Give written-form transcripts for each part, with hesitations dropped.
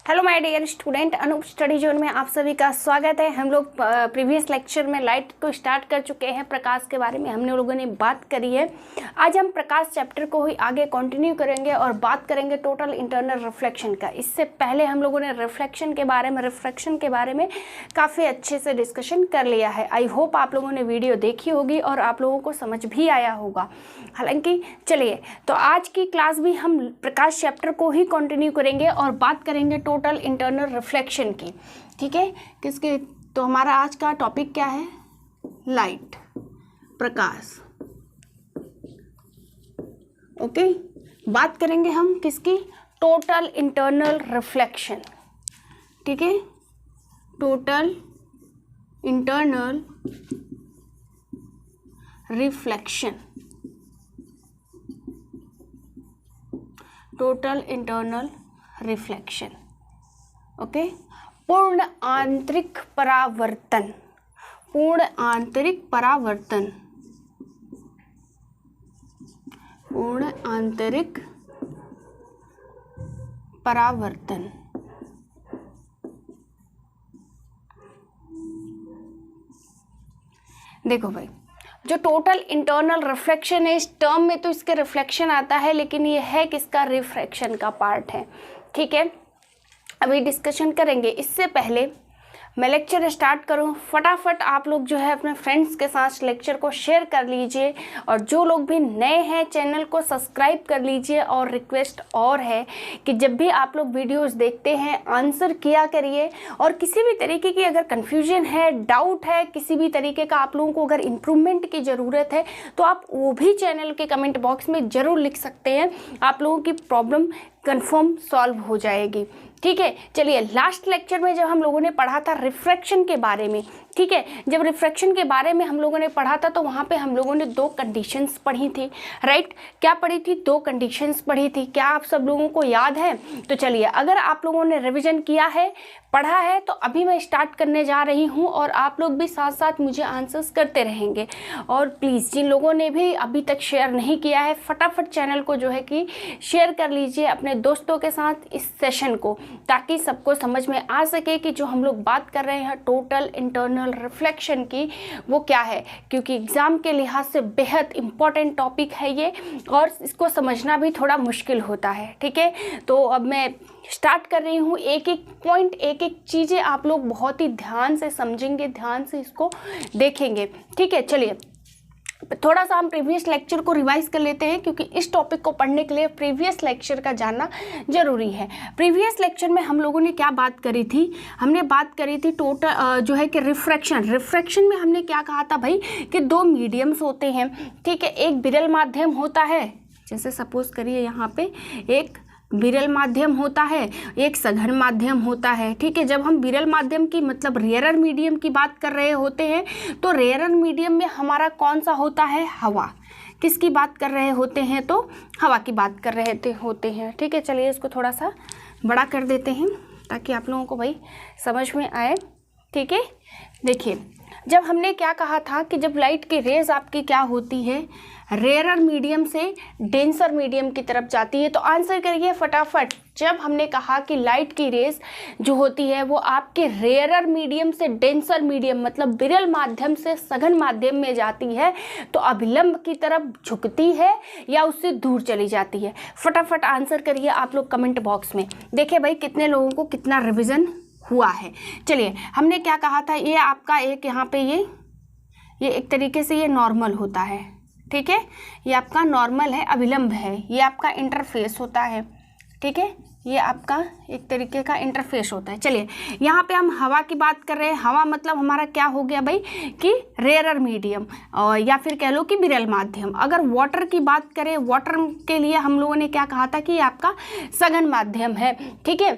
Hello my dear student, Anoop study zone में आप सभी का स्वागत है। हम लोग प्रीवियस लेक्चर में लाइट को स्टार्ट कर चुके हैं। प्रकाश के बारे में हमने लोगों ने बात करी है। आज हम प्रकाश चैप्टर को ही आगे कंटिन्यू करेंगे और बात करेंगे टोटल इंटरनल रिफ्लेक्शन का। इससे पहले हम लोगों ने रिफ्लेक्शन के बारे में काफ़ी अच्छे से डिस्कशन कर लिया है। आई होप आप लोगों ने वीडियो देखी होगी और आप लोगों को समझ भी आया होगा। हालांकि चलिए, तो आज की क्लास भी हम प्रकाश चैप्टर को ही कंटिन्यू करेंगे और बात करेंगे टोटल इंटरनल रिफ्लेक्शन की। ठीक है, किसके? तो हमारा आज का टॉपिक क्या है? लाइट, प्रकाश। ओके, बात करेंगे हम किसकी? Total internal reflection. ठीक है, total internal reflection, total internal reflection. Okay, पूर्ण आंतरिक परावर्तन, पूर्ण आंतरिक परावर्तन, पूर्ण आंतरिक परावर्तन। देखो भाई, जो टोटल इंटरनल रिफ्लेक्शन है, इस टर्म में तो इसके रिफ्लेक्शन आता है, लेकिन ये है किसका? रिफ्रैक्शन का पार्ट है। ठीक है, अभी डिस्कशन करेंगे। इससे पहले मैं लेक्चर स्टार्ट करूं, फटाफट आप लोग जो है अपने फ्रेंड्स के साथ लेक्चर को शेयर कर लीजिए, और जो लोग भी नए हैं चैनल को सब्सक्राइब कर लीजिए। और रिक्वेस्ट और है कि जब भी आप लोग वीडियोस देखते हैं आंसर किया करिए, और किसी भी तरीके की अगर कन्फ्यूजन है, डाउट है, किसी भी तरीके का आप लोगों को अगर इम्प्रूवमेंट की ज़रूरत है तो आप वो भी चैनल के कमेंट बॉक्स में ज़रूर लिख सकते हैं। आप लोगों की प्रॉब्लम कंफर्म सॉल्व हो जाएगी। ठीक है, चलिए, लास्ट लेक्चर में जब हम लोगों ने पढ़ा था रिफ्रैक्शन के बारे में, ठीक है, जब रिफ्रैक्शन के बारे में हम लोगों ने पढ़ा था तो वहाँ पे हम लोगों ने दो कंडीशंस पढ़ी थी। राइट, क्या पढ़ी थी? दो कंडीशंस पढ़ी थी। क्या आप सब लोगों को याद है? तो चलिए, अगर आप लोगों ने रिवीजन किया है, पढ़ा है, तो अभी मैं स्टार्ट करने जा रही हूँ और आप लोग भी साथ साथ मुझे आंसर्स करते रहेंगे। और प्लीज़ जिन लोगों ने भी अभी तक शेयर नहीं किया है, फटाफट चैनल को जो है कि शेयर कर लीजिए अपने दोस्तों के साथ इस सेशन को, ताकि सबको समझ में आ सके कि जो हम लोग बात कर रहे हैं टोटल इंटरनल रिफ्लेक्शन की, वो क्या है। क्योंकि एग्ज़ाम के लिहाज से बेहद इंपॉर्टेंट टॉपिक है ये, और इसको समझना भी थोड़ा मुश्किल होता है। ठीक है, तो अब मैं स्टार्ट कर रही हूँ। एक एक पॉइंट, एक एक चीज़ें आप लोग बहुत ही ध्यान से समझेंगे, ध्यान से इसको देखेंगे। ठीक है, चलिए, थोड़ा सा हम प्रीवियस लेक्चर को रिवाइज कर लेते हैं, क्योंकि इस टॉपिक को पढ़ने के लिए प्रीवियस लेक्चर का जानना जरूरी है। प्रीवियस लेक्चर में हम लोगों ने क्या बात करी थी? हमने बात करी थी टोटल जो है कि रिफ्रैक्शन में हमने क्या कहा था भाई, कि दो मीडियम्स होते हैं। ठीक है, एक विरल माध्यम होता है, जैसे सपोज करिए यहाँ पे एक विरल माध्यम होता है, एक सघन माध्यम होता है। ठीक है, जब हम विरल माध्यम की मतलब रेयरर मीडियम की बात कर रहे होते हैं, तो रेयरर मीडियम में हमारा कौन सा होता है? हवा। किसकी बात कर रहे होते हैं? तो हवा की बात कर रहे होते हैं। ठीक है, चलिए इसको थोड़ा सा बड़ा कर देते हैं ताकि आप लोगों को भाई समझ में आए। ठीक है, देखिए, जब हमने क्या कहा था कि जब लाइट की रेज आपकी क्या होती है, रेयरर मीडियम से डेंसर मीडियम की तरफ जाती है, तो आंसर करिए फटाफट। जब हमने कहा कि लाइट की रेज जो होती है वो आपके रेयरर मीडियम से डेंसर मीडियम मतलब विरल माध्यम से सघन माध्यम में जाती है, तो अभिलंब की तरफ झुकती है या उससे दूर चली जाती है? फटाफट आंसर करिए आप लोग कमेंट बॉक्स में। देखिए भाई कितने लोगों को कितना रिविज़न हुआ है। चलिए, हमने क्या कहा था, ये आपका एक यहाँ पे ये एक तरीके से ये नॉर्मल होता है। ठीक है, ये आपका नॉर्मल है, अभिलंब है, ये आपका इंटरफेस होता है। ठीक है, ये आपका एक तरीके का इंटरफेस होता है। चलिए, यहाँ पे हम हवा की बात कर रहे हैं। हवा मतलब हमारा क्या हो गया भाई, कि रेयरर मीडियम, और या फिर कह लो कि विरल माध्यम। अगर वाटर की बात करें, वाटर के लिए हम लोगों ने क्या कहा था कि ये आपका सघन माध्यम है। ठीक है,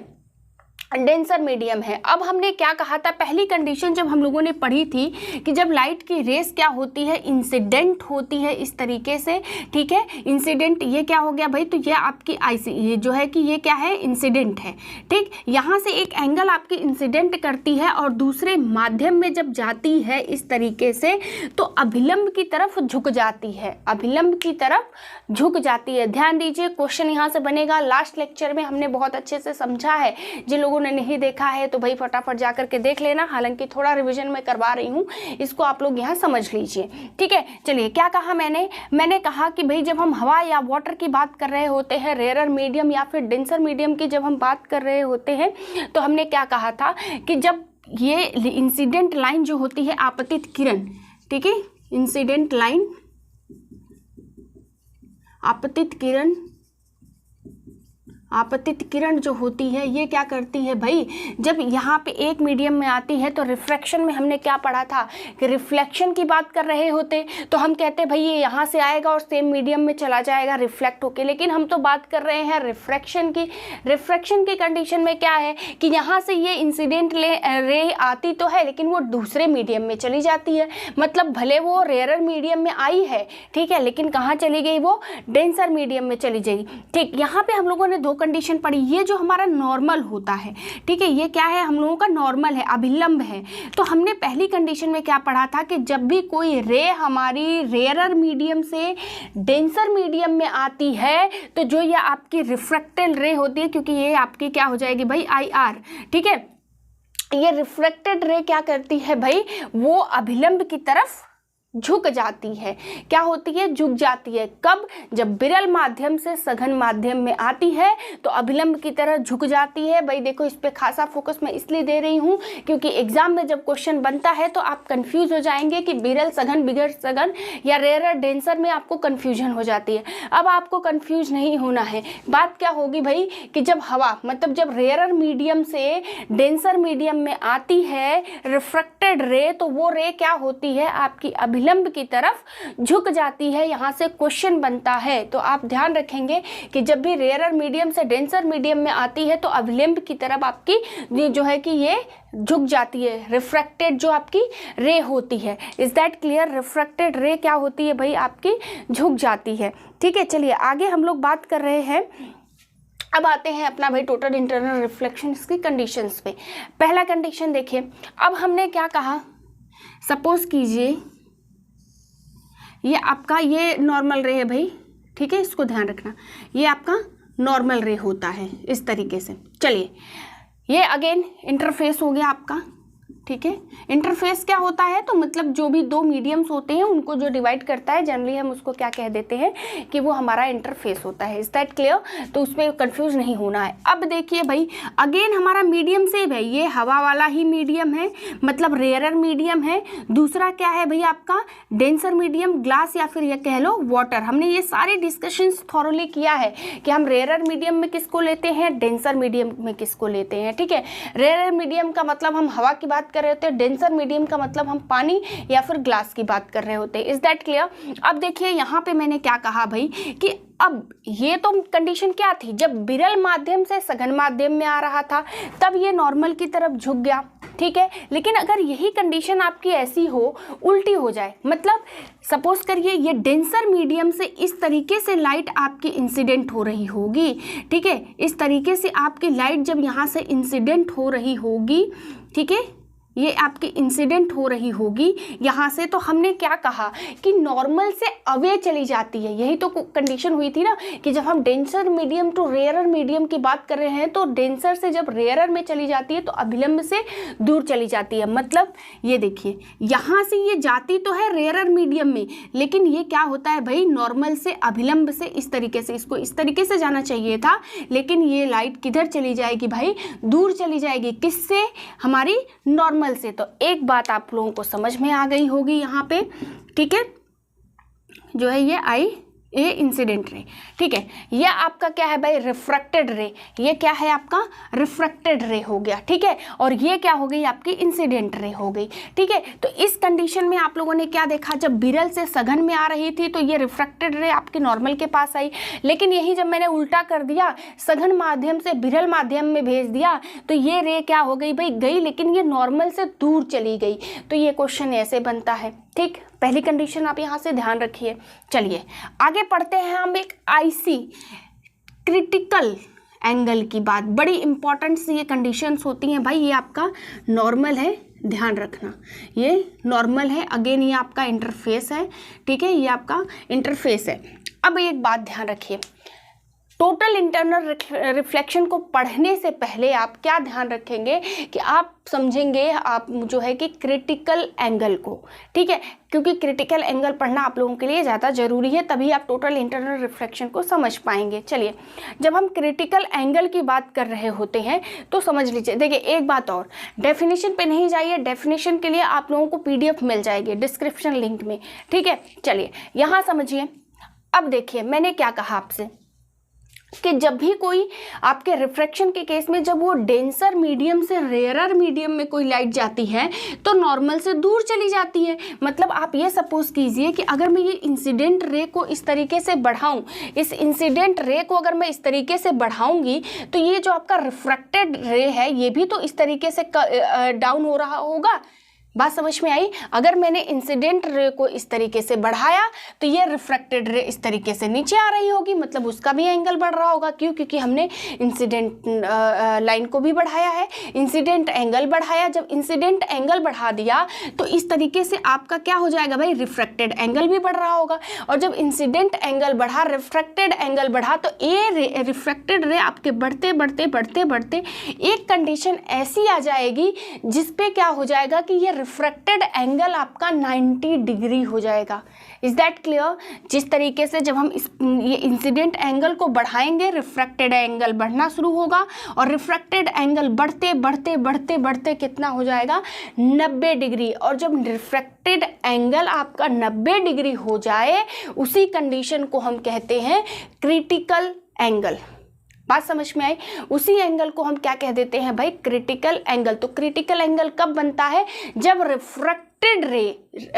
डेंसर मीडियम है। अब हमने क्या कहा था, पहली कंडीशन जब हम लोगों ने पढ़ी थी कि जब लाइट की रेस क्या होती है, इंसिडेंट होती है इस तरीके से, ठीक है, इंसिडेंट ये क्या हो गया भाई, तो ये आपकी आईसी, ये जो है कि ये क्या है, इंसिडेंट है, ठीक। यहाँ से एक एंगल आपकी इंसिडेंट करती है और दूसरे माध्यम में जब जाती है इस तरीके से तो अभिलंब की तरफ झुक जाती है, अभिलंब की तरफ झुक जाती है। ध्यान दीजिए, क्वेश्चन यहाँ से बनेगा। लास्ट लेक्चर में हमने बहुत अच्छे से समझा है, जिन लोगों ने नहीं देखा है तो भाई फटाफट जा करके देख लेना, हालांकि थोड़ा रिवीजन में करवा रही हूँ, इसको आप लोग यहाँ समझ लीजिए, ठीक है। चलिए, क्या कहा मैंने कहा कि भाई जब हम हवा या वाटर की बात कर रहे होते हैं, रेयर मीडियम या फिर डेंसर मीडियम की जब हम बात कर रहे होते हैं, तो हमने क्या कहा था कि जब ये इंसिडेंट लाइन जो होती है, आपतित किरण, ठीक है, इंसिडेंट लाइन, आपतित किरण जो होती है ये क्या करती है भाई, जब यहाँ पे एक मीडियम में आती है तो रिफ्रैक्शन में हमने क्या पढ़ा था कि रिफ्लेक्शन की बात कर रहे होते तो हम कहते भाई ये यहाँ से आएगा और सेम मीडियम में चला जाएगा रिफ्लेक्ट होके, लेकिन हम तो बात कर रहे हैं रिफ्रैक्शन की। रिफ्रैक्शन की कंडीशन में क्या है कि यहाँ से ये इंसिडेंट रे आती तो है लेकिन वो दूसरे मीडियम में चली जाती है, मतलब भले वो रेयर मीडियम में आई है, ठीक है, लेकिन कहाँ चली गई, वो डेंसर मीडियम में चली गई, ठीक। यहाँ पे हम लोगों ने दो कंडीशन पढ़ी, ये जो हमारा नॉर्मल होता है, ठीक है, ये क्या है, हम लोगों का नॉर्मल है, अभिलंब है। तो हमने पहली कंडीशन में क्या पढ़ा था कि जब भी कोई रे हमारी रेयर मीडियम से डेंसर मीडियम में आती है तो जो ये आपकी रिफ्रैक्टेड रे होती है, क्योंकि ये आपकी क्या हो जाएगी भाई, IR, ठीक है, ये रिफ्रैक्टेड रे क्या करती है भाई, वो अभिलंब की तरफ झुक जाती है। क्या होती है, झुक जाती है। कब, जब विरल माध्यम से सघन माध्यम में आती है तो अभिलंब की तरह झुक जाती है। भाई देखो, इस पे खासा फोकस मैं इसलिए दे रही हूँ क्योंकि एग्जाम में जब क्वेश्चन बनता है तो आप कंफ्यूज हो जाएंगे कि विरल सघन, बिगर सघन या रेयर डेंसर में आपको कंफ्यूजन हो जाती है। अब आपको कंफ्यूज नहीं होना है। बात क्या होगी भाई कि जब हवा, मतलब जब रेयर मीडियम से डेंसर मीडियम में आती है रिफ्रैक्टेड रे, तो वो रे क्या होती है, आपकी अभिलंब की तरफ झुक जाती है। यहाँ से क्वेश्चन बनता है तो आप ध्यान रखेंगे कि जब भी रेयर मीडियम से डेंसर मीडियम में आती है तो अभिलंब की तरफ आपकी जो है कि ये झुक जाती है, रिफ्रैक्टेड जो आपकी रे होती है। Is that clear? रिफ्रैक्टेड रे क्या होती है भाई, आपकी झुक जाती है, ठीक है। चलिए आगे हम लोग बात कर रहे हैं, अब आते हैं अपना भाई टोटल इंटरनल रिफ्लेक्शन की कंडीशंस पे। पहला कंडीशन देखिए, अब हमने क्या कहा, सपोज कीजिए ये आपका ये नॉर्मल रे है भाई, ठीक है, इसको ध्यान रखना, ये आपका नॉर्मल रे होता है इस तरीके से। चलिए, ये अगेन इंटरफेस हो गया आपका, ठीक है। इंटरफेस क्या होता है, तो मतलब जो भी दो मीडियम्स होते हैं उनको जो डिवाइड करता है, जनरली हम उसको क्या कह देते हैं कि वो हमारा इंटरफेस होता है। Is that clear? तो उसमें कंफ्यूज नहीं होना है। अब देखिए भाई, अगेन हमारा मीडियम सेम है, ये हवा वाला ही मीडियम है, मतलब रेयर मीडियम है। दूसरा क्या है भाई आपका डेंसर मीडियम, ग्लास या फिर ये कह लो वाटर। हमने ये सारे डिस्कशंस थॉरोली किया है कि हम रेयर मीडियम में किसको लेते हैं, डेंसर मीडियम में किसको लेते हैं, ठीक है। रेयर मीडियम का मतलब हम हवा की बात कर रहे होते हैं, डेंसर मीडियम का मतलब हम पानी या फिर ग्लास की बात कर रहे होते हैं। Is that clear? अब देखिए यहाँ पे मैंने क्या कहा भाई कि अब ये तो कंडीशन क्या थी, जब विरल माध्यम से सघन माध्यम में आ रहा था तब ये नॉर्मल की तरफ झुक गया, ठीक है। लेकिन अगर यही कंडीशन आपकी ऐसी हो, उल्टी हो जाए, मतलब सपोज करिए ये डेंसर मीडियम से इस तरीके से लाइट आपकी इंसिडेंट हो रही होगी, ठीक है, इस तरीके से आपकी लाइट जब यहाँ से इंसिडेंट हो रही होगी, ठीक है, ये आपकी इंसिडेंट हो रही होगी यहाँ से, तो हमने क्या कहा कि नॉर्मल से अवे चली जाती है। यही तो कंडीशन हुई थी ना कि जब हम denser medium to rare medium की बात कर रहे हैं तो डेंसर से जब रेयर में चली जाती है तो अभिलंब से दूर चली जाती है। मतलब ये देखिए, यहाँ से ये जाती तो है रेयर मीडियम में, लेकिन ये क्या होता है भाई, नॉर्मल से अभिलंब से इस तरीके से, इसको इस तरीके से जाना चाहिए था, लेकिन ये लाइट किधर चली जाएगी भाई, दूर चली जाएगी। किससे? हमारी नॉर्मल से। तो एक बात आप लोगों को समझ में आ गई होगी यहाँ पे, ठीक है, जो है ये आई ये इंसिडेंट रे, ठीक है। ये आपका क्या है भाई, रिफ्रैक्टेड रे, ये क्या है आपका रिफ्रैक्टेड रे हो गया, ठीक है। और ये क्या हो गई आपकी इंसिडेंट रे हो गई, ठीक है। तो इस कंडीशन में आप लोगों ने क्या देखा, जब विरल से सघन में आ रही थी तो ये रिफ्रैक्टेड रे आपके नॉर्मल के पास आई, लेकिन यही जब मैंने उल्टा कर दिया, सघन माध्यम से विरल माध्यम में भेज दिया, तो ये रे क्या हो गई भाई, गई, लेकिन ये नॉर्मल से दूर चली गई। तो ये क्वेश्चन ऐसे बनता है, ठीक। पहली कंडीशन आप यहाँ से ध्यान रखिए। चलिए आगे पढ़ते हैं हम एक आईसी क्रिटिकल एंगल की बात। बड़ी इंपॉर्टेंट सी ये कंडीशंस होती हैं भाई। ये आपका नॉर्मल है, ध्यान रखना, ये नॉर्मल है। अगेन ये आपका इंटरफेस है, ठीक है, ये आपका इंटरफेस है। अब एक बात ध्यान रखिए, टोटल इंटरनल रिफ्लेक्शन को पढ़ने से पहले आप क्या ध्यान रखेंगे कि आप समझेंगे आप जो है कि क्रिटिकल एंगल को, ठीक है, क्योंकि क्रिटिकल एंगल पढ़ना आप लोगों के लिए ज़्यादा ज़रूरी है, तभी आप टोटल इंटरनल रिफ्लेक्शन को समझ पाएंगे। चलिए, जब हम क्रिटिकल एंगल की बात कर रहे होते हैं तो समझ लीजिए। देखिए एक बात और, डेफिनेशन पे नहीं जाइए, डेफिनेशन के लिए आप लोगों को PDF मिल जाएगी डिस्क्रिप्शन लिंक में, ठीक है। चलिए यहाँ समझिए। अब देखिए मैंने क्या कहा आपसे कि जब भी कोई आपके रिफ्रैक्शन के केस में जब वो डेंसर मीडियम से रेयरर मीडियम में कोई लाइट जाती है तो नॉर्मल से दूर चली जाती है। मतलब आप ये सपोज कीजिए कि अगर मैं ये इंसिडेंट रे को इस तरीके से बढ़ाऊं, इस इंसिडेंट रे को अगर मैं इस तरीके से बढ़ाऊंगी तो ये जो आपका रिफ्रैक्टेड रे है ये भी तो इस तरीके से डाउन हो रहा होगा। बात समझ में आई? अगर मैंने इंसिडेंट रे को इस तरीके से बढ़ाया तो ये रिफ्रैक्टेड रे इस तरीके से नीचे आ रही होगी, मतलब उसका भी एंगल बढ़ रहा होगा। क्यों? क्योंकि हमने इंसिडेंट लाइन को भी बढ़ाया है, इंसिडेंट एंगल बढ़ाया। जब इंसिडेंट एंगल बढ़ा दिया तो इस तरीके से आपका क्या हो जाएगा भाई, रिफ्रैक्टेड एंगल भी बढ़ रहा होगा। और जब इंसिडेंट एंगल बढ़ा, रिफ्रैक्टेड एंगल बढ़ा, तो ये रिफ्रैक्टेड रे आपके बढ़ते बढ़ते बढ़ते बढ़ते एक कंडीशन ऐसी आ जाएगी जिसपे क्या हो जाएगा कि ये रिफ्रैक्टेड एंगल आपका 90 डिग्री हो जाएगा। Is that clear? जिस तरीके से जब हम ये इंसिडेंट एंगल को बढ़ाएंगे, रिफ्रैक्टेड एंगल बढ़ना शुरू होगा और रिफ्रैक्टेड एंगल बढ़ते बढ़ते बढ़ते बढ़ते कितना हो जाएगा, 90 डिग्री। और जब रिफ्रैक्टेड एंगल आपका 90 डिग्री हो जाए, उसी कंडीशन को हम कहते हैं क्रिटिकल एंगल। बात समझ में आई? उसी एंगल को हम क्या कह देते हैं भाई, क्रिटिकल एंगल। तो क्रिटिकल एंगल कब बनता है, जब रिफ्रैक्टेड रे,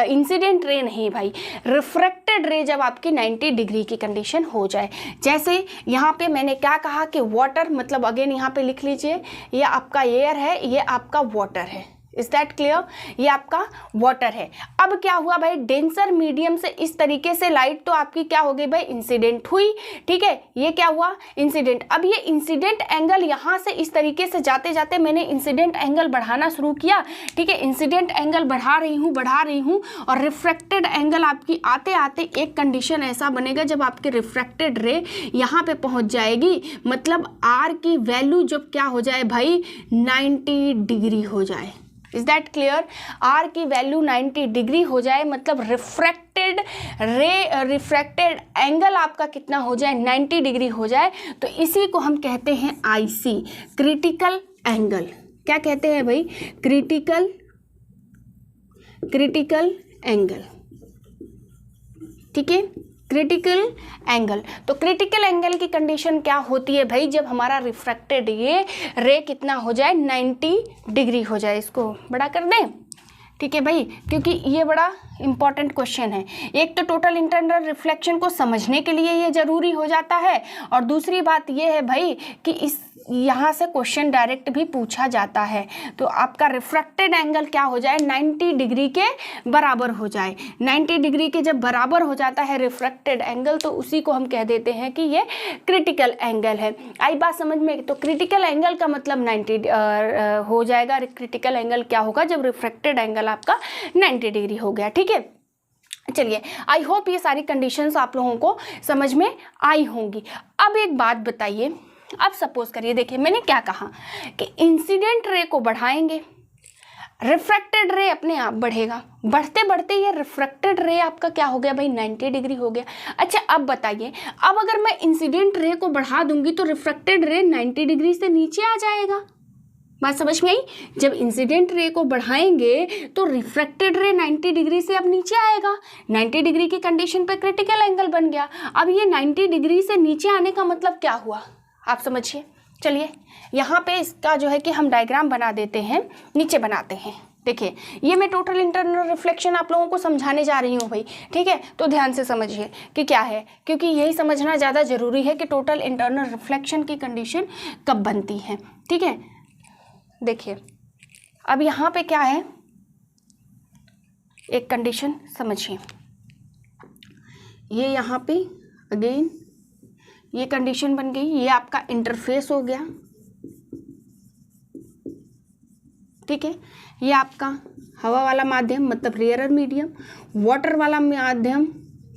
इंसिडेंट रे नहीं भाई, रिफ्रैक्टेड रे जब आपकी 90 डिग्री की कंडीशन हो जाए। जैसे यहाँ पे मैंने क्या कहा कि वाटर, मतलब अगेन यहाँ पे लिख लीजिए, ये आपका एयर है, ये आपका वाटर है। Is that clear? ये आपका वाटर है। अब क्या हुआ भाई, डेंसर मीडियम से इस तरीके से लाइट तो आपकी क्या हो गई भाई, इंसिडेंट हुई, ठीक है, ये क्या हुआ, इंसिडेंट। अब ये इंसिडेंट एंगल यहाँ से इस तरीके से जाते जाते मैंने इंसिडेंट एंगल बढ़ाना शुरू किया, ठीक है, इंसिडेंट एंगल बढ़ा रही हूँ और रिफ्रैक्टेड एंगल आपकी आते आते एक कंडीशन ऐसा बनेगा जब आपकी रिफ्रैक्टेड रे यहाँ पे पहुँच जाएगी, मतलब आर की वैल्यू जब क्या हो जाए भाई, 90 डिग्री हो जाए। Is that clear? आर की वैल्यू 90 डिग्री हो जाए, मतलब रिफ्रैक्टेड रे, रिफ्रैक्टेड एंगल आपका कितना हो जाए, 90 डिग्री हो जाए। तो इसी को हम कहते हैं आईसी, क्रिटिकल एंगल। क्या कहते हैं भाई, क्रिटिकल एंगल, ठीक है, क्रिटिकल एंगल। तो क्रिटिकल एंगल की कंडीशन क्या होती है भाई, जब हमारा रिफ्रैक्टेड ये रे कितना हो जाए, 90 डिग्री हो जाए। इसको बड़ा कर दें, ठीक है भाई, क्योंकि ये बड़ा इंपॉर्टेंट क्वेश्चन है। एक तो टोटल इंटरनल रिफ्लेक्शन को समझने के लिए ये ज़रूरी हो जाता है, और दूसरी बात ये है भाई कि इस यहाँ से क्वेश्चन डायरेक्ट भी पूछा जाता है। तो आपका रिफ्रैक्टेड एंगल क्या हो जाए, 90 डिग्री के बराबर हो जाए। 90 डिग्री के जब बराबर हो जाता है रिफ्रैक्टेड एंगल, तो उसी को हम कह देते हैं कि ये क्रिटिकल एंगल है। आई बात समझ में? तो क्रिटिकल एंगल का मतलब 90 हो जाएगा। क्रिटिकल एंगल क्या होगा, जब रिफ्रैक्टेड एंगल आपका 90 डिग्री हो गया, ठीक है। चलिए, आई होप ये सारी कंडीशंस आप लोगों को समझ में आई होंगी। अब एक बात बताइए, अब सपोज करिए, देखिए मैंने क्या कहा कि इंसिडेंट रे को बढ़ाएंगे, रिफ्रैक्टेड रे अपने आप बढ़ेगा, बढ़ते बढ़ते ये रिफ्रैक्टेड रे आपका क्या हो गया भाई, 90 डिग्री हो गया। अच्छा अब बताइए, अब अगर मैं इंसिडेंट रे को बढ़ा दूंगी तो रिफ्रैक्टेड रे 90 डिग्री से नीचे आ जाएगा। बात समझ में आई? जब इंसिडेंट रे को बढ़ाएंगे तो रिफ्रैक्टेड रे 90 डिग्री से अब नीचे आएगा। 90 डिग्री की कंडीशन पे क्रिटिकल एंगल बन गया। अब ये 90 डिग्री से नीचे आने का मतलब क्या हुआ, आप समझिए। चलिए यहाँ पे इसका जो है कि हम डायग्राम बना देते हैं, नीचे बनाते हैं। देखिए ये मैं टोटल इंटरनल रिफ्लेक्शन आप लोगों को समझाने जा रही हूँ भाई, ठीक है। तो ध्यान से समझिए कि क्या है, क्योंकि यही समझना ज़्यादा ज़रूरी है कि टोटल इंटरनल रिफ्लेक्शन की कंडीशन कब बनती है, ठीक है। देखिए अब यहाँ पे क्या है, एक कंडीशन समझिए। ये यहाँ पे अगेन ये कंडीशन बन गई, ये आपका इंटरफेस हो गया, ठीक है। ये आपका हवा वाला माध्यम मतलब रेयरर मीडियम, वाटर वाला माध्यम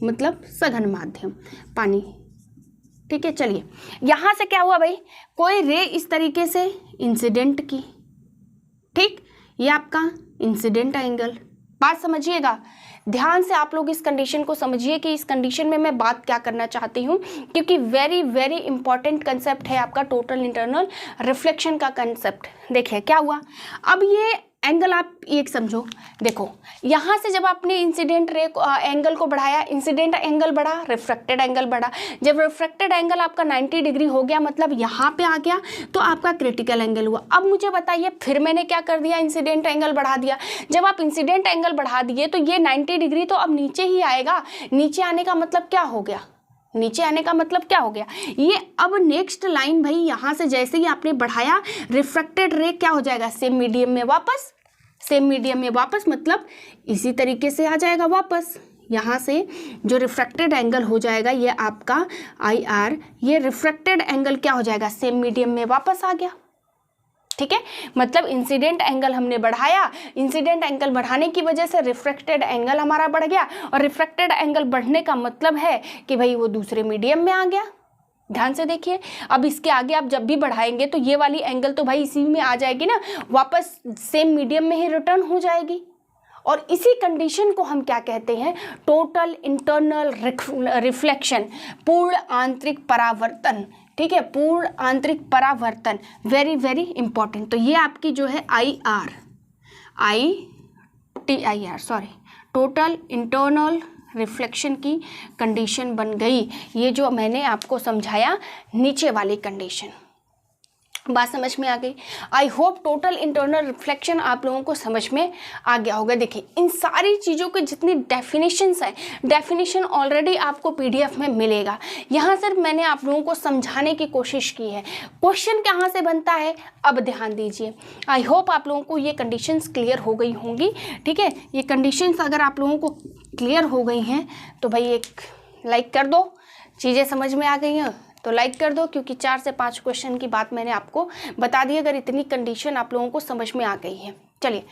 मतलब सघन माध्यम पानी, ठीक है। चलिए यहाँ से क्या हुआ भाई, कोई रे इस तरीके से इंसिडेंट की, ठीक, ये आपका इंसिडेंट एंगल। बात समझिएगा, ध्यान से आप लोग इस कंडीशन को समझिए कि इस कंडीशन में मैं बात क्या करना चाहती हूँ, क्योंकि वेरी वेरी इंपॉर्टेंट कंसेप्ट है आपका टोटल इंटरनल रिफ्लेक्शन का कंसेप्ट। देखिए क्या हुआ, अब ये एंगल आप एक समझो, देखो यहाँ से जब आपने इंसिडेंट रे एंगल को बढ़ाया, इंसिडेंट एंगल बढ़ा, रिफ्रैक्टेड एंगल बढ़ा। जब रिफ्रैक्टेड एंगल आपका 90 डिग्री हो गया, मतलब यहाँ पे आ गया, तो आपका क्रिटिकल एंगल हुआ। अब मुझे बताइए फिर मैंने क्या कर दिया, इंसिडेंट एंगल बढ़ा दिया। जब आप इंसिडेंट एंगल बढ़ा दिए तो ये 90 डिग्री तो अब नीचे ही आएगा। नीचे आने का मतलब क्या हो गया, नीचे आने का मतलब क्या हो गया, ये अब नेक्स्ट लाइन भाई यहाँ से जैसे ही आपने बढ़ाया, रिफ्रैक्टेड रे क्या हो जाएगा, सेम मीडियम में वापस, सेम मीडियम में वापस, मतलब इसी तरीके से आ जाएगा वापस। यहाँ से जो रिफ्रैक्टेड एंगल हो जाएगा ये आपका IR, ये रिफ्रैक्टेड एंगल क्या हो जाएगा, सेम मीडियम में वापस आ गया, ठीक है। मतलब इंसिडेंट एंगल हमने बढ़ाया, इंसिडेंट एंगल बढ़ाने की वजह से रिफ्रैक्टेड एंगल हमारा बढ़ गया, और रिफ्रैक्टेड एंगल बढ़ने का मतलब है कि भाई वो दूसरे मीडियम में आ गया। ध्यान से देखिए, अब इसके आगे आप जब भी बढ़ाएंगे तो ये वाली एंगल तो भाई इसी में आ जाएगी ना, वापस सेम मीडियम में ही रिटर्न हो जाएगी। और इसी कंडीशन को हम क्या कहते हैं, टोटल इंटरनल रिफ्लेक्शन, पूर्ण आंतरिक परावर्तन, ठीक है, पूर्ण आंतरिक परावर्तन, वेरी वेरी इंपॉर्टेंट। तो ये आपकी जो है टोटल इंटरनल रिफ्लेक्शन की कंडीशन बन गई। ये जो मैंने आपको समझाया नीचे वाली कंडीशन, बात समझ में आ गई। I hope total internal reflection आप लोगों को समझ में आ गया होगा। देखिए इन सारी चीज़ों के जितनी डेफिनेशंस हैं, डेफिनेशन ऑलरेडी आपको PDF में मिलेगा। यहाँ सिर्फ मैंने आप लोगों को समझाने की कोशिश की है। क्वेश्चन कहाँ से बनता है, अब ध्यान दीजिए। आई होप आप लोगों को ये कंडीशंस क्लियर हो गई होंगी, ठीक है। ये कंडीशंस अगर आप लोगों को क्लियर हो गई हैं तो भाई एक लाइक कर दो, चीज़ें समझ में आ गई हैं तो लाइक कर दो, क्योंकि 4 से 5 क्वेश्चन की बात मैंने आपको बता दी अगर इतनी कंडीशन आप लोगों को समझ में आ गई है। चलिए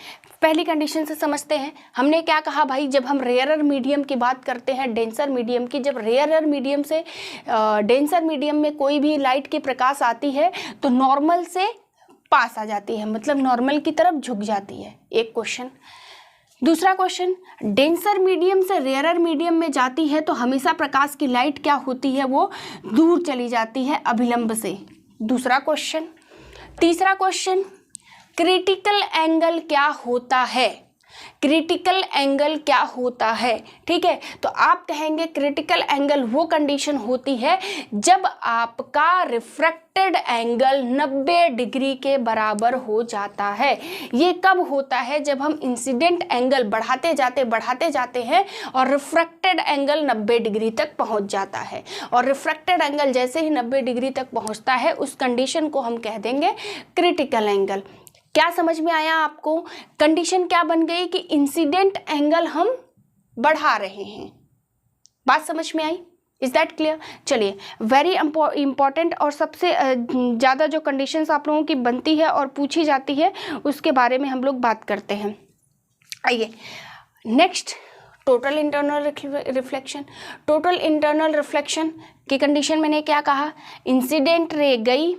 पहली कंडीशन से समझते हैं। हमने क्या कहा भाई, जब हम रेयरर मीडियम की बात करते हैं, डेंसर मीडियम की, जब रेयरर मीडियम से डेंसर मीडियम में कोई भी लाइट की प्रकाश आती है तो नॉर्मल से पास आ जाती है, मतलब नॉर्मल की तरफ झुक जाती है, एक क्वेश्चन। दूसरा क्वेश्चन, डेंसर मीडियम से रेयरर मीडियम में जाती है तो हमेशा प्रकाश की लाइट क्या होती है, वो दूर चली जाती है अभिलंब से, दूसरा क्वेश्चन। तीसरा क्वेश्चन, क्रिटिकल एंगल क्या होता है, क्रिटिकल एंगल क्या होता है, ठीक है। तो आप कहेंगे क्रिटिकल एंगल वो कंडीशन होती है जब आपका रिफ्रैक्टेड एंगल 90 डिग्री के बराबर हो जाता है। ये कब होता है, जब हम इंसिडेंट एंगल बढ़ाते जाते हैं और रिफ्रैक्टेड एंगल 90 डिग्री तक पहुंच जाता है। और रिफ्रैक्टेड एंगल जैसे ही 90 डिग्री तक पहुंचता है उस कंडीशन को हम कह देंगे क्रिटिकल एंगल। क्या समझ में आया आपको, कंडीशन क्या बन गई कि इंसिडेंट एंगल हम बढ़ा रहे हैं, बात समझ में आई, इज दैट क्लियर। चलिए वेरी इंपॉर्टेंट और सबसे ज़्यादा जो कंडीशंस आप लोगों की बनती है और पूछी जाती है उसके बारे में हम लोग बात करते हैं। आइए next, total internal reflection. Total internal reflection की कंडीशन मैंने क्या कहा, इंसिडेंट रे गई,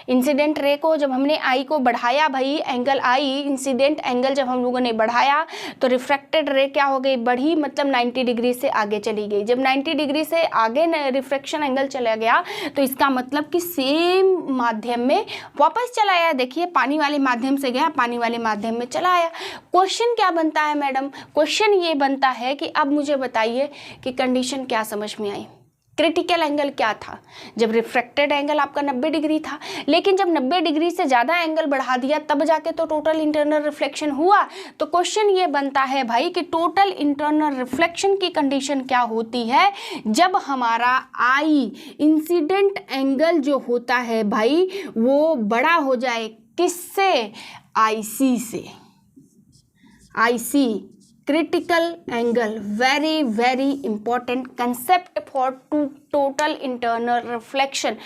इंसिडेंट रे को जब हमने आई को बढ़ाया भाई, एंगल आई, इंसिडेंट एंगल जब हम लोगों ने बढ़ाया तो रिफ्रैक्टेड रे क्या हो गई, बढ़ी, मतलब 90 डिग्री से आगे चली गई। जब 90 डिग्री से आगे रिफ्रैक्शन एंगल चला गया तो इसका मतलब कि सेम माध्यम में वापस चला आया। देखिए पानी वाले माध्यम से गया, पानी वाले माध्यम में चला आया। क्वेश्चन क्या बनता है मैडम, क्वेश्चन ये बनता है कि अब मुझे बताइए कि कंडीशन क्या समझ में आई। क्रिटिकल एंगल क्या था, जब रिफ्रैक्टेड एंगल आपका 90 डिग्री था, लेकिन जब 90 डिग्री से ज़्यादा एंगल बढ़ा दिया तब जाके तो टोटल इंटरनल रिफ्लेक्शन हुआ। तो क्वेश्चन ये बनता है भाई कि टोटल इंटरनल रिफ्लेक्शन की कंडीशन क्या होती है, जब हमारा आई इंसिडेंट एंगल जो होता है भाई वो बड़ा हो जाए, किससे, आईसी से। IC critical angle, very very important concept for total internal reflection.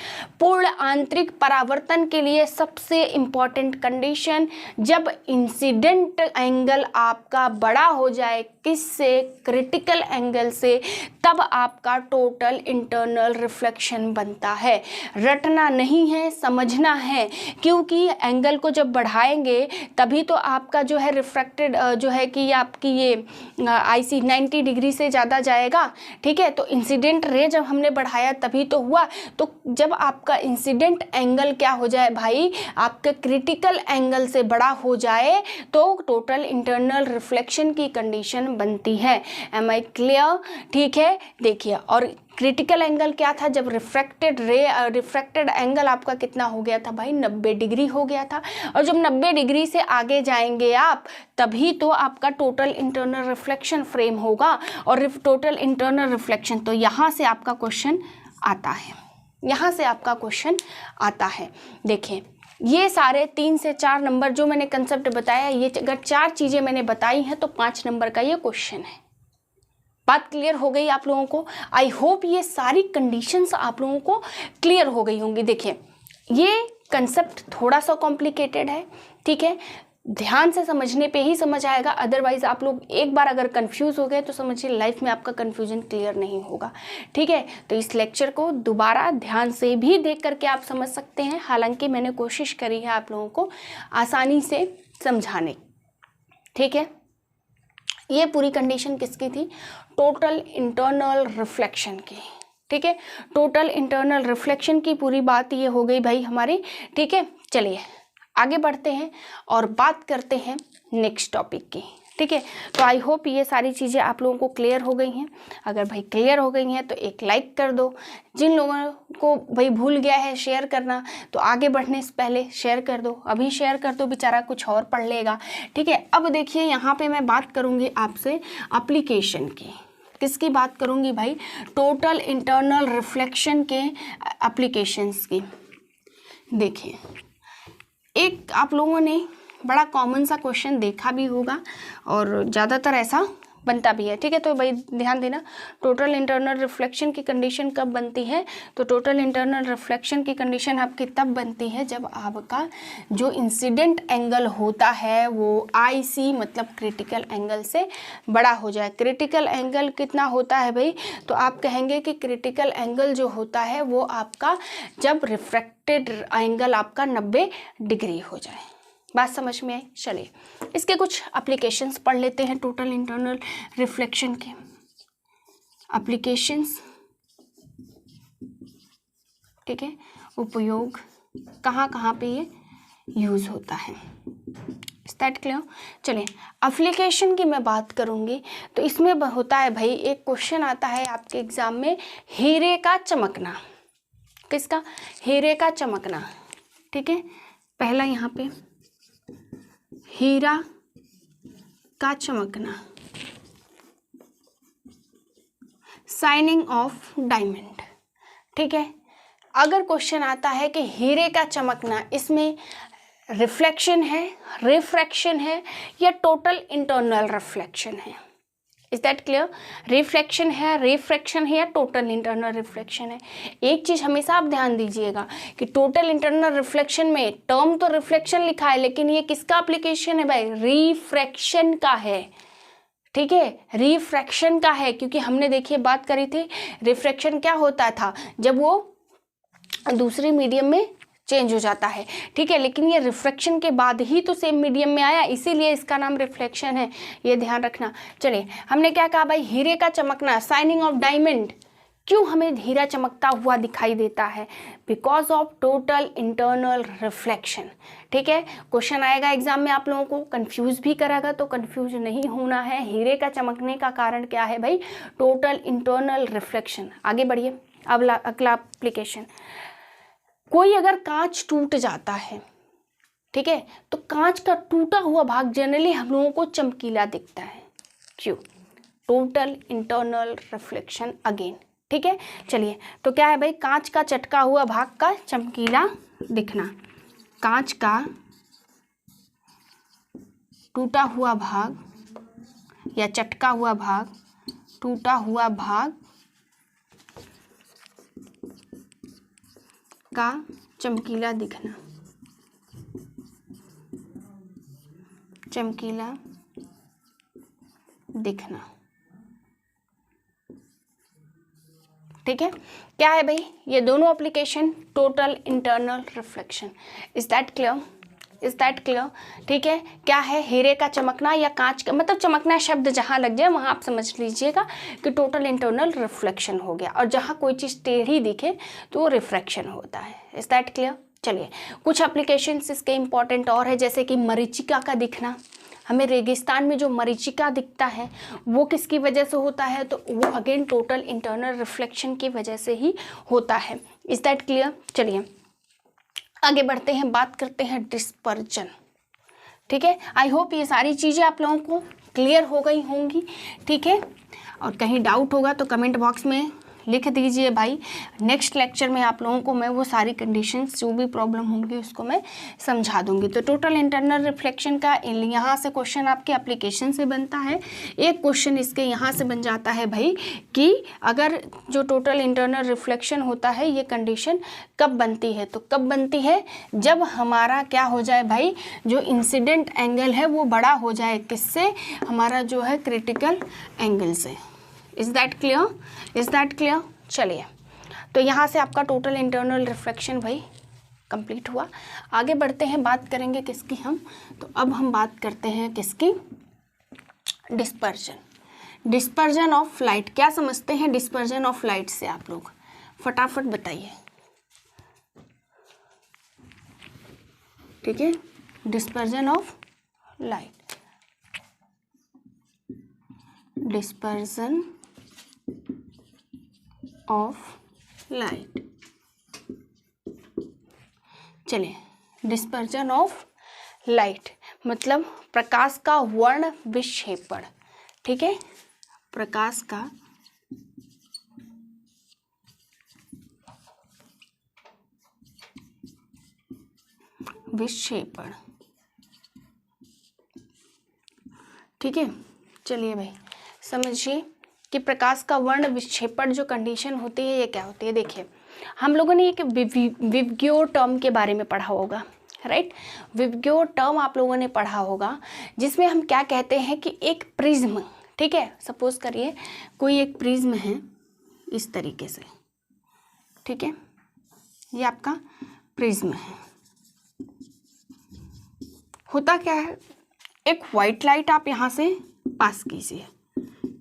पूर्ण आंतरिक परावर्तन के लिए सबसे इंपॉर्टेंट कंडीशन, जब इंसिडेंट एंगल आपका बड़ा हो जाए, किससे, क्रिटिकल एंगल से, तब आपका टोटल इंटरनल रिफ्लेक्शन बनता है। रटना नहीं है, समझना है, क्योंकि एंगल को जब बढ़ाएंगे तभी तो आपका जो है रिफ्रैक्टेड जो है कि आपकी ये आईसी 90 डिग्री से ज़्यादा जाएगा। ठीक है, तो इंसिडेंट रे जब हमने बढ़ाया तभी तो हुआ। तो जब आपका इंसिडेंट एंगल क्या हो जाए भाई, आपके क्रिटिकल एंगल से बड़ा हो जाए तो टोटल इंटरनल रिफ्लेक्शन की कंडीशन बनती है। Am I clear? ठीक है, देखिए, और क्रिटिकल एंगल क्या था, जब रिफ्रैक्टेड एंगल आपका कितना हो गया था भाई, 90 डिग्री हो गया था। और जब 90 डिग्री से आगे जाएंगे आप तभी तो आपका टोटल इंटरनल रिफ्लेक्शन फ्रेम होगा। और टोटल इंटरनल रिफ्लेक्शन, तो यहाँ से आपका क्वेश्चन आता है, यहाँ से आपका क्वेश्चन आता है। देखिए ये सारे 3 से 4 नंबर जो मैंने कंसेप्ट बताया, ये अगर 4 चीज़ें मैंने बताई हैं तो 5 नंबर का ये क्वेश्चन है। बात क्लियर हो गई आप लोगों को? आई होप ये सारी कंडीशंस आप लोगों को क्लियर हो गई होंगी। देखिए ये कंसेप्ट थोड़ा सा कॉम्प्लिकेटेड है, ठीक है, ध्यान से समझने पे ही समझ आएगा, अदरवाइज आप लोग एक बार अगर कंफ्यूज हो गए तो समझिए लाइफ में आपका कंफ्यूजन क्लियर नहीं होगा। ठीक है, तो इस लेक्चर को दोबारा ध्यान से भी देख करके आप समझ सकते हैं, हालांकि मैंने कोशिश करी है आप लोगों को आसानी से समझाने। ठीक है, ये पूरी कंडीशन किसकी थी, टोटल इंटरनल रिफ्लेक्शन की। ठीक है, टोटल इंटरनल रिफ्लेक्शन की पूरी बात ये हो गई भाई हमारी। ठीक है, चलिए आगे बढ़ते हैं और बात करते हैं नेक्स्ट टॉपिक की। ठीक है, तो आई होप ये सारी चीज़ें आप लोगों को क्लियर हो गई हैं। अगर भाई क्लियर हो गई हैं तो एक लाइक कर दो। जिन लोगों को भाई भूल गया है शेयर करना तो आगे बढ़ने से पहले शेयर कर दो, अभी शेयर कर दो, बेचारा कुछ और पढ़ लेगा। ठीक है, अब देखिए यहाँ पे मैं बात करूँगी आपसे एप्लीकेशन की। किसकी बात करूँगी भाई, टोटल इंटरनल रिफ्लेक्शन के एप्लीकेशंस की। देखिए एक आप लोगों ने बड़ा कॉमन सा क्वेश्चन देखा भी होगा और ज़्यादातर ऐसा बनता भी है। ठीक है, तो भाई ध्यान देना, टोटल इंटरनल रिफ्लेक्शन की कंडीशन कब बनती है, तो टोटल इंटरनल रिफ्लेक्शन की कंडीशन आपकी तब बनती है जब आपका जो इंसिडेंट एंगल होता है वो आईसी मतलब क्रिटिकल एंगल से बड़ा हो जाए। क्रिटिकल एंगल कितना होता है भाई, तो आप कहेंगे कि क्रिटिकल एंगल जो होता है वो आपका जब रिफ्रैक्टेड एंगल आपका 90 डिग्री हो जाए। बात समझ में आई? चलिए इसके कुछ एप्लीकेशंस पढ़ लेते हैं टोटल इंटरनल रिफ्लेक्शन के एप्लीकेशंस। ठीक है, उपयोग कहाँ कहाँ पे ये यूज़ होता है, इज दैट क्लियर? चलिए एप्लीकेशन की मैं बात करूँगी तो इसमें होता है भाई, एक क्वेश्चन आता है आपके एग्जाम में, हीरे का चमकना। किसका? हीरे का चमकना। ठीक है, पहला यहाँ पे हीरा का चमकना, शाइनिंग ऑफ डायमंड। ठीक है, अगर क्वेश्चन आता है कि हीरे का चमकना, इसमें रिफ्लेक्शन है, रिफ्रैक्शन है या टोटल इंटरनल रिफ्लेक्शन है, इज दैट क्लियर? रिफ्लेक्शन है, रिफ्रैक्शन है या टोटल इंटरनल रिफ्लेक्शन है। एक चीज़ हमेशा आप ध्यान दीजिएगा कि टोटल इंटरनल रिफ्लेक्शन में टर्म तो रिफ्लेक्शन लिखा है लेकिन ये किसका एप्लीकेशन है भाई, रिफ्रैक्शन का है। ठीक है, रिफ्रैक्शन का है, क्योंकि हमने देखिए बात करी थी रिफ्रैक्शन क्या होता था, जब वो दूसरे मीडियम में चेंज हो जाता है, ठीक है। लेकिन ये रिफ्रैक्शन के बाद ही तो सेम मीडियम में आया, इसीलिए इसका नाम रिफ्लेक्शन है, ये ध्यान रखना। चलिए, हमने क्या कहा भाई, हीरे का चमकना, शाइनिंग ऑफ डायमंड, क्यों हमें हीरा चमकता हुआ दिखाई देता है? Because of total internal reflection, ठीक है। क्वेश्चन आएगा एग्जाम में, आप लोगों को कंफ्यूज भी करेगा, तो कंफ्यूज नहीं होना है। हीरे का चमकने का कारण क्या है भाई? Total internal reflection. आगे बढ़िए, अब अगला एप्लीकेशन, कोई अगर कांच टूट जाता है, ठीक है, तो कांच का टूटा हुआ भाग जनरली हम लोगों को चमकीला दिखता है, क्यों? टोटल इंटरनल रिफ्लेक्शन अगेन, ठीक है। चलिए, तो क्या है भाई, कांच का चटका हुआ भाग का चमकीला दिखना, कांच का टूटा हुआ भाग या चटका हुआ भाग, टूटा हुआ भाग का चमकीला दिखना, चमकीला दिखना, ठीक है। क्या है भाई, ये दोनों application total internal reflection. Is that clear? Is that clear? ठीक है। क्या है, हीरे का चमकना या कांच का, मतलब चमकना शब्द जहाँ लग जाए वहाँ आप समझ लीजिएगा कि टोटल इंटरनल रिफ्लेक्शन हो गया, और जहाँ कोई चीज़ टेढ़ी दिखे तो वो रिफ्रैक्शन होता है। Is that clear? चलिए, कुछ एप्लीकेशंस इसके इम्पॉर्टेंट और है, जैसे कि मरीचिका का दिखना। हमें रेगिस्तान में जो मरीचिका दिखता है वो किसकी वजह से होता है? तो वो अगेन टोटल इंटरनल रिफ्लेक्शन की वजह से ही होता है। Is that clear? चलिए आगे बढ़ते हैं, बात करते हैं डिस्पर्जन, ठीक है। आई होप ये सारी चीज़ें आप लोगों को क्लियर हो गई होंगी, ठीक है। और कहीं डाउट होगा तो कमेंट बॉक्स में लिख दीजिए भाई। नेक्स्ट लेक्चर में आप लोगों को मैं वो सारी कंडीशंस, जो भी प्रॉब्लम होंगी उसको मैं समझा दूंगी। तो टोटल इंटरनल रिफ्लेक्शन का यहाँ से क्वेश्चन आपके एप्लीकेशन से बनता है। एक क्वेश्चन इसके यहाँ से बन जाता है भाई कि अगर जो टोटल इंटरनल रिफ्लेक्शन होता है ये कंडीशन कब बनती है? तो कब बनती है? जब हमारा क्या हो जाए भाई, जो इंसिडेंट एंगल है वो बड़ा हो जाए, किससे? हमारा जो है क्रिटिकल एंगल से। Is that clear? Is that clear? चलिए, तो यहाँ से आपका टोटल इंटरनल रिफ्लेक्शन भाई कंप्लीट हुआ। आगे बढ़ते हैं, बात करेंगे किसकी हम, तो अब हम बात करते हैं किसकी? डिस्पर्जन। डिस्पर्जन ऑफ लाइट, क्या समझते हैं डिस्पर्जन ऑफ लाइट से आप लोग? फटाफट बताइए, ठीक है। Dispersion of light, dispersion of light. चलिए, डिस्पर्जन ऑफ लाइट मतलब प्रकाश का वर्ण विक्षेपण, ठीक है। प्रकाश का विक्षेपण, ठीक है। चलिए भाई समझिए कि प्रकाश का वर्ण विक्षेपण जो कंडीशन होती है ये क्या होती है। देखिए, हम लोगों ने एक विबग्योर टर्म के बारे में पढ़ा होगा, राइट। विबग्योर टर्म आप लोगों ने पढ़ा होगा, जिसमें हम क्या कहते हैं कि एक प्रिज्म, ठीक है, सपोज करिए कोई एक प्रिज्म है इस तरीके से, ठीक है, ये आपका प्रिज्म है। होता क्या है, एक वाइट लाइट आप यहाँ से पास कीजिए,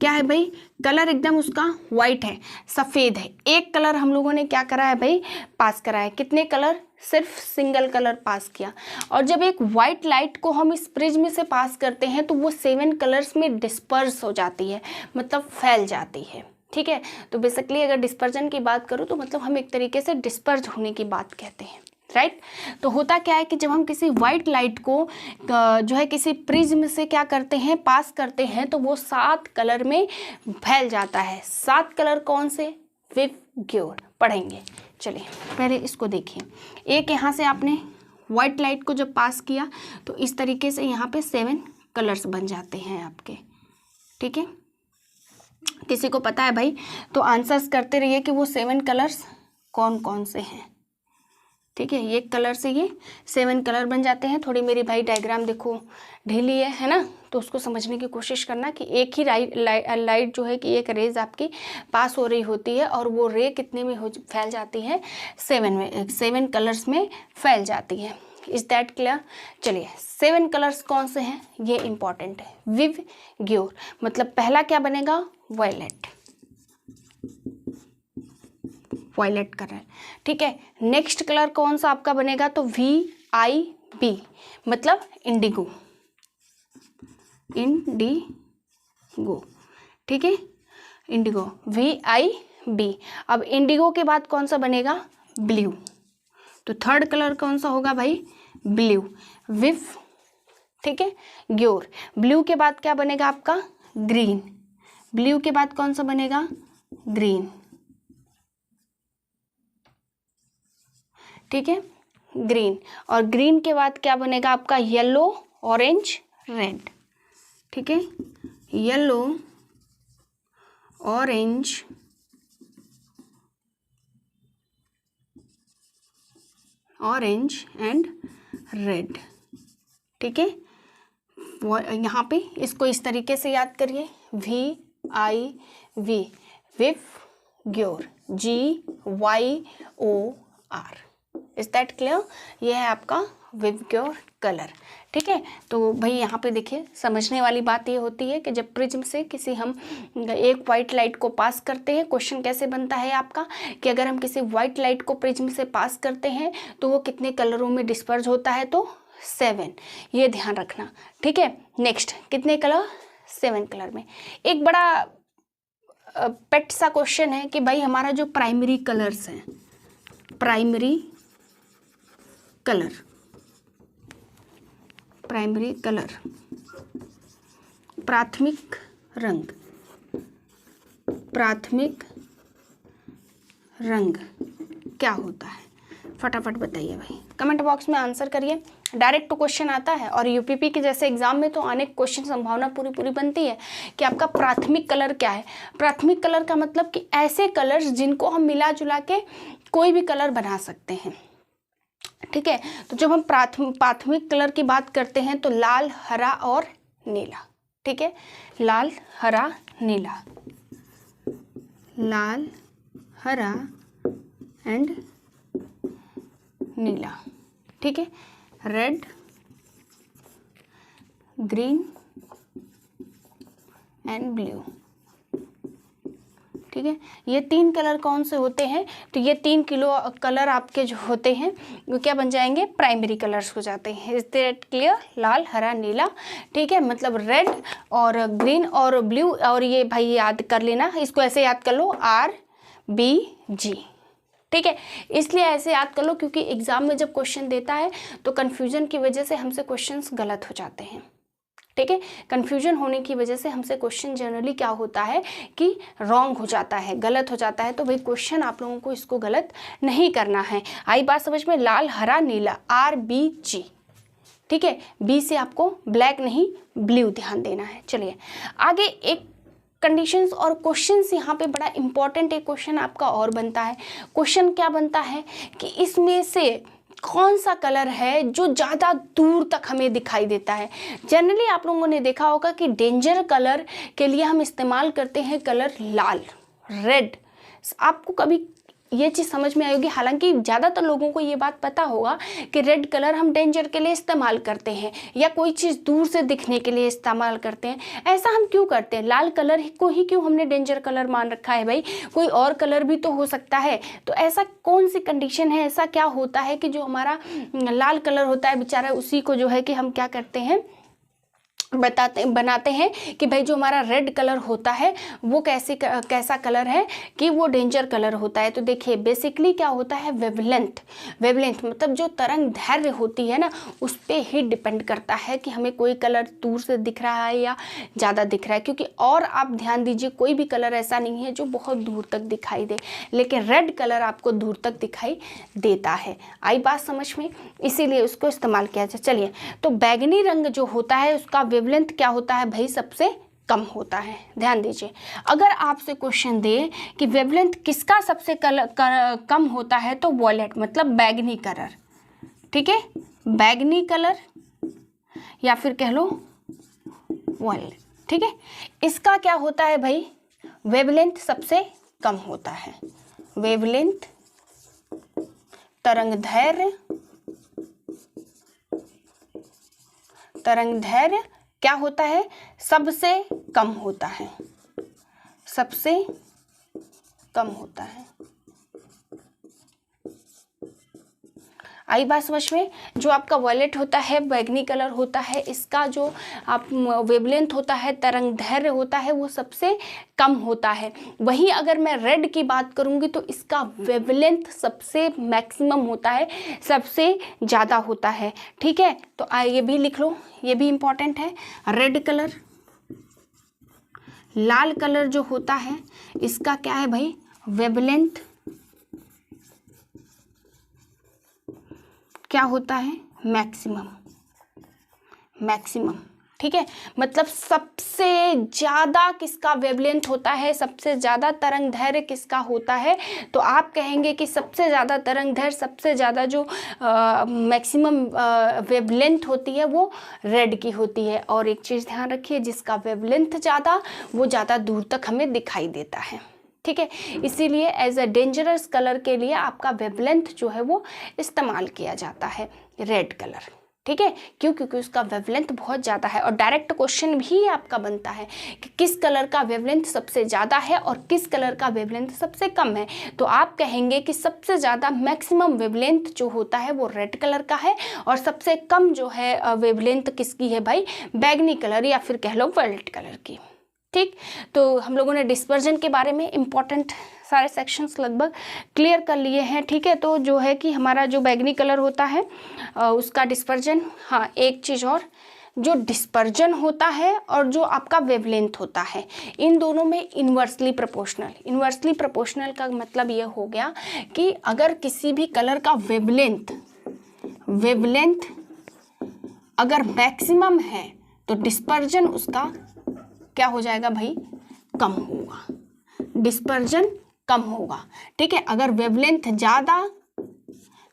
क्या है भाई, कलर एकदम उसका वाइट है, सफ़ेद है। एक कलर हम लोगों ने क्या करा है भाई, पास करा है। कितने कलर? सिर्फ सिंगल कलर पास किया। और जब एक वाइट लाइट को हम इस प्रिज्म से पास करते हैं तो वो 7 कलर्स में डिस्पर्स हो जाती है, मतलब फैल जाती है, ठीक है। तो बेसिकली अगर डिस्पर्जन की बात करूँ तो मतलब हम एक तरीके से डिस्पर्ज होने की बात कहते हैं, राइट। तो होता क्या है कि जब हम किसी वाइट लाइट को जो है किसी प्रिज्म से क्या करते हैं, पास करते हैं, तो वो 7 कलर में फैल जाता है। 7 कलर कौन से? विबग्योर पढ़ेंगे। चलिए पहले इसको देखिए, एक यहाँ से आपने वाइट लाइट को जब पास किया तो इस तरीके से यहाँ पे 7 कलर्स बन जाते हैं आपके, ठीक है। किसी को पता है भाई तो आंसर्स करते रहिए कि वो 7 कलर्स कौन कौन से हैं। ठीक है। ये कलर से ये 7 कलर बन जाते हैं। थोड़ी मेरी भाई डायग्राम देखो ढीली है ना, तो उसको समझने की कोशिश करना कि एक ही लाइट जो है कि एक रेज आपकी पास हो रही होती है और वो रे कितने में फैल जाती है, 7 कलर्स में फैल जाती है। Is that clear? चलिए 7 कलर्स कौन से हैं ये इंपॉर्टेंट है। विव ग्योर मतलब पहला क्या बनेगा, वायलेट, वायलेट कलर। ठीक है। नेक्स्ट कलर कौन सा आपका बनेगा, तो VIB मतलब इंडिगो, इंडिगो। ठीक है, इंडिगो VIB। अब इंडिगो के बाद कौन सा बनेगा, ब्लू। तो थर्ड कलर कौन सा होगा भाई, ब्लू। विव, ठीक है, ग्योर। ब्लू के बाद क्या बनेगा आपका, ग्रीन। ब्लू के बाद कौन सा बनेगा, ग्रीन। ठीक है, ग्रीन। और ग्रीन के बाद क्या बनेगा आपका, येलो, ऑरेंज, रेड। ठीक है, yellow, orange, orange and red. ठीक है, यहाँ पे इसको इस तरीके से याद करिए, VIV, विव ग्योर, GYOR। Is that clear? ये है आपका विव ग्योर कलर। ठीक है, तो भाई यहाँ पे देखिए समझने वाली बात ये होती है कि जब प्रिज्म से किसी हम एक वाइट लाइट को पास करते हैं, क्वेश्चन कैसे बनता है आपका कि अगर हम किसी वाइट लाइट को प्रिज्म से पास करते हैं तो वो कितने कलरों में डिस्पर्ज होता है, तो 7। ये ध्यान रखना। ठीक है, नेक्स्ट कितने कलर, 7 कलर में। एक बड़ा पेट सा क्वेश्चन है कि भाई हमारा जो प्राइमरी कलर्स हैं, प्राइमरी कलर, प्राइमरी कलर, प्राथमिक रंग, प्राथमिक रंग क्या होता है, फटाफट बताइए भाई, कमेंट बॉक्स में आंसर करिए। डायरेक्ट तो क्वेश्चन आता है और यूपीपी के जैसे एग्जाम में तो अनेक क्वेश्चन संभावना पूरी बनती है कि आपका प्राथमिक कलर क्या है। प्राथमिक कलर का मतलब कि ऐसे कलर्स जिनको हम मिला जुला के कोई भी कलर बना सकते हैं। ठीक है, तो जब हम प्राथमिक कलर की बात करते हैं तो लाल, हरा और नीला। ठीक है, लाल, हरा, नीला, लाल, हरा एंड नीला। ठीक है, रेड, ग्रीन एंड ब्लू। ठीक है, ये 3 कलर कौन से होते हैं, तो ये 3 कलर आपके जो होते हैं वो क्या बन जाएंगे, प्राइमरी कलर्स हो जाते हैं। Is that clear? लाल, हरा, नीला। ठीक है, मतलब रेड और ग्रीन और ब्लू। और ये भाई याद कर लेना, इसको ऐसे याद कर लो, RBG। ठीक है, इसलिए ऐसे याद कर लो क्योंकि एग्जाम में जब क्वेश्चन देता है तो कन्फ्यूजन की वजह से हमसे क्वेश्चंस गलत हो जाते हैं। ठीक है, कन्फ्यूजन होने की वजह से हमसे क्वेश्चन जनरली क्या होता है कि रॉन्ग हो जाता है, गलत हो जाता है। तो भाई क्वेश्चन आप लोगों को इसको गलत नहीं करना है। आई बात समझ में? लाल, हरा, नीला, RBG। ठीक है, बी से आपको ब्लैक नहीं ब्लू ध्यान देना है। चलिए आगे एक कंडीशंस और क्वेश्चंस यहाँ पे बड़ा इंपॉर्टेंट एक क्वेश्चन आपका और बनता है। क्वेश्चन क्या बनता है कि इसमें से कौन सा कलर है जो ज़्यादा दूर तक हमें दिखाई देता है। जनरली आप लोगों ने देखा होगा कि डेंजर कलर के लिए हम इस्तेमाल करते हैं कलर लाल, रेड। आपको कभी ये चीज़ समझ में आएगी, हालांकि ज़्यादातर लोगों को ये बात पता होगा कि रेड कलर हम डेंजर के लिए इस्तेमाल करते हैं या कोई चीज़ दूर से दिखने के लिए इस्तेमाल करते हैं। ऐसा हम क्यों करते हैं? लाल कलर को ही क्यों हमने डेंजर कलर मान रखा है भाई? कोई और कलर भी तो हो सकता है। तो ऐसा कौन सी कंडीशन है, ऐसा क्या होता है कि जो हमारा लाल कलर होता है बेचारा, उसी को जो है कि हम क्या करते हैं, बनाते हैं कि भाई जो हमारा रेड कलर होता है वो कैसा कलर है कि वो डेंजर कलर होता है। तो देखिए बेसिकली क्या होता है, वेवलेंथ मतलब जो तरंग दैर्घ्य होती है ना, उस पर ही डिपेंड करता है कि हमें कोई कलर दूर से दिख रहा है या ज़्यादा दिख रहा है। क्योंकि और आप ध्यान दीजिए, कोई भी कलर ऐसा नहीं है जो बहुत दूर तक दिखाई दे, लेकिन रेड कलर आपको दूर तक दिखाई देता है। आई बात समझ में? इसीलिए उसको इस्तेमाल किया जाए। चलिए, तो बैगनी रंग जो होता है उसका वेवलेंथ क्या होता है भाई, सबसे कम होता है। ध्यान दीजिए, अगर आपसे क्वेश्चन दे कि वेवलेंथ किसका सबसे कम होता है तो वॉयलेट मतलब बैगनी कलर, ठीक है, बैगनी कलर या फिर कह लो वॉयलेट, ठीक है, इसका क्या होता है भाई, वेवलेंथ सबसे कम होता है। वेवलेंथ तरंगदैर्घ्य क्या होता है, सबसे कम होता है, सबसे कम होता है। आई बात समझ में। जो आपका वॉयलेट होता है, बैगनी कलर होता है, इसका जो आप वेवलेंथ होता है, तरंगदैर्घ्य होता है, वो सबसे कम होता है। वहीं अगर मैं रेड की बात करूंगी तो इसका वेवलेंथ सबसे मैक्सिमम होता है, सबसे ज़्यादा होता है, ठीक है। तो ये भी लिख लो, ये भी इम्पॉर्टेंट है। रेड कलर, लाल कलर जो होता है इसका क्या है भाई, वेवलेंथ क्या होता है, मैक्सिमम, ठीक है। मतलब सबसे ज़्यादा किसका वेवलेंथ होता है, सबसे ज़्यादा तरंगदैर्घ्य किसका होता है, तो आप कहेंगे कि सबसे ज़्यादा तरंगदैर्घ्य, सबसे ज़्यादा जो मैक्सिमम वेवलेंथ होती है वो रेड की होती है। और एक चीज़ ध्यान रखिए, जिसका वेवलेंथ ज़्यादा वो ज़्यादा दूर तक हमें दिखाई देता है, ठीक है। इसीलिए एज अ डेंजरस कलर के लिए आपका वेवलेंथ जो है वो इस्तेमाल किया जाता है रेड कलर, ठीक है। क्यों, क्योंकि उसका वेवलेंथ बहुत ज़्यादा है। और डायरेक्ट क्वेश्चन भी आपका बनता है कि किस कलर का वेवलेंथ सबसे ज़्यादा है और किस कलर का वेवलेंथ सबसे कम है, तो आप कहेंगे कि सबसे ज़्यादा मैक्सिमम वेवलेंथ जो होता है वो रेड कलर का है और सबसे कम जो है वेवलेंथ किसकी है भाई, बैगनी कलर या फिर कह लो वॉयलेट कलर की, ठीक। तो हम लोगों ने डिस्पर्जन के बारे में इम्पॉर्टेंट सारे सेक्शंस लगभग क्लियर कर लिए हैं, ठीक है। तो जो है कि हमारा जो बैगनी कलर होता है उसका डिस्पर्जन, हाँ एक चीज़ और, जो डिस्पर्जन होता है और जो आपका वेवलेंथ होता है, इन दोनों में इन्वर्सली प्रोपोर्शनल। इन्वर्सली प्रोपोर्शनल का मतलब ये हो गया कि अगर किसी भी कलर का वेवलेंथ अगर मैक्सिमम है तो डिस्पर्जन उसका क्या हो जाएगा भाई, कम होगा, डिस्पर्जन कम होगा, ठीक है। अगर वेवलेंथ ज़्यादा,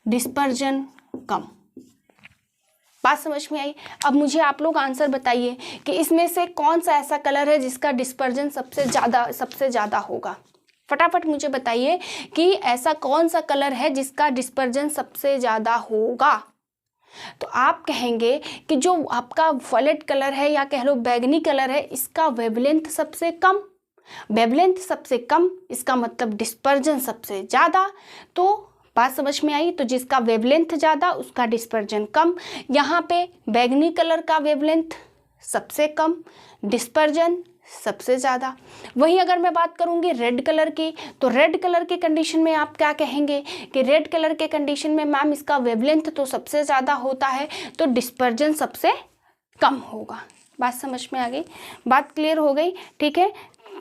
डिस्पर्जन कम। बात समझ में आई। अब मुझे आप लोग आंसर बताइए कि इसमें से कौन सा ऐसा कलर है जिसका डिस्पर्जन सबसे ज़्यादा होगा। फटाफट मुझे बताइए कि ऐसा कौन सा कलर है जिसका डिस्पर्जन सबसे ज़्यादा होगा। तो आप कहेंगे कि जो आपका वॉयलेट कलर है या कह लो बैगनी कलर है, इसका वेवलेंथ सबसे कम, वेवलेंथ सबसे कम, इसका मतलब डिस्पर्जन सबसे ज़्यादा। तो बात समझ में आई। तो जिसका वेवलेंथ ज़्यादा उसका डिस्पर्जन कम। यहाँ पे बैगनी कलर का वेवलेंथ सबसे कम, डिस्पर्जन सबसे ज़्यादा। वहीं अगर मैं बात करूँगी रेड कलर की, तो रेड कलर के कंडीशन में आप क्या कहेंगे कि रेड कलर के कंडीशन में मैम इसका वेवलेंथ तो सबसे ज़्यादा होता है तो डिस्पर्जन सबसे कम होगा। बात समझ में आ गई, बात क्लियर हो गई, ठीक है।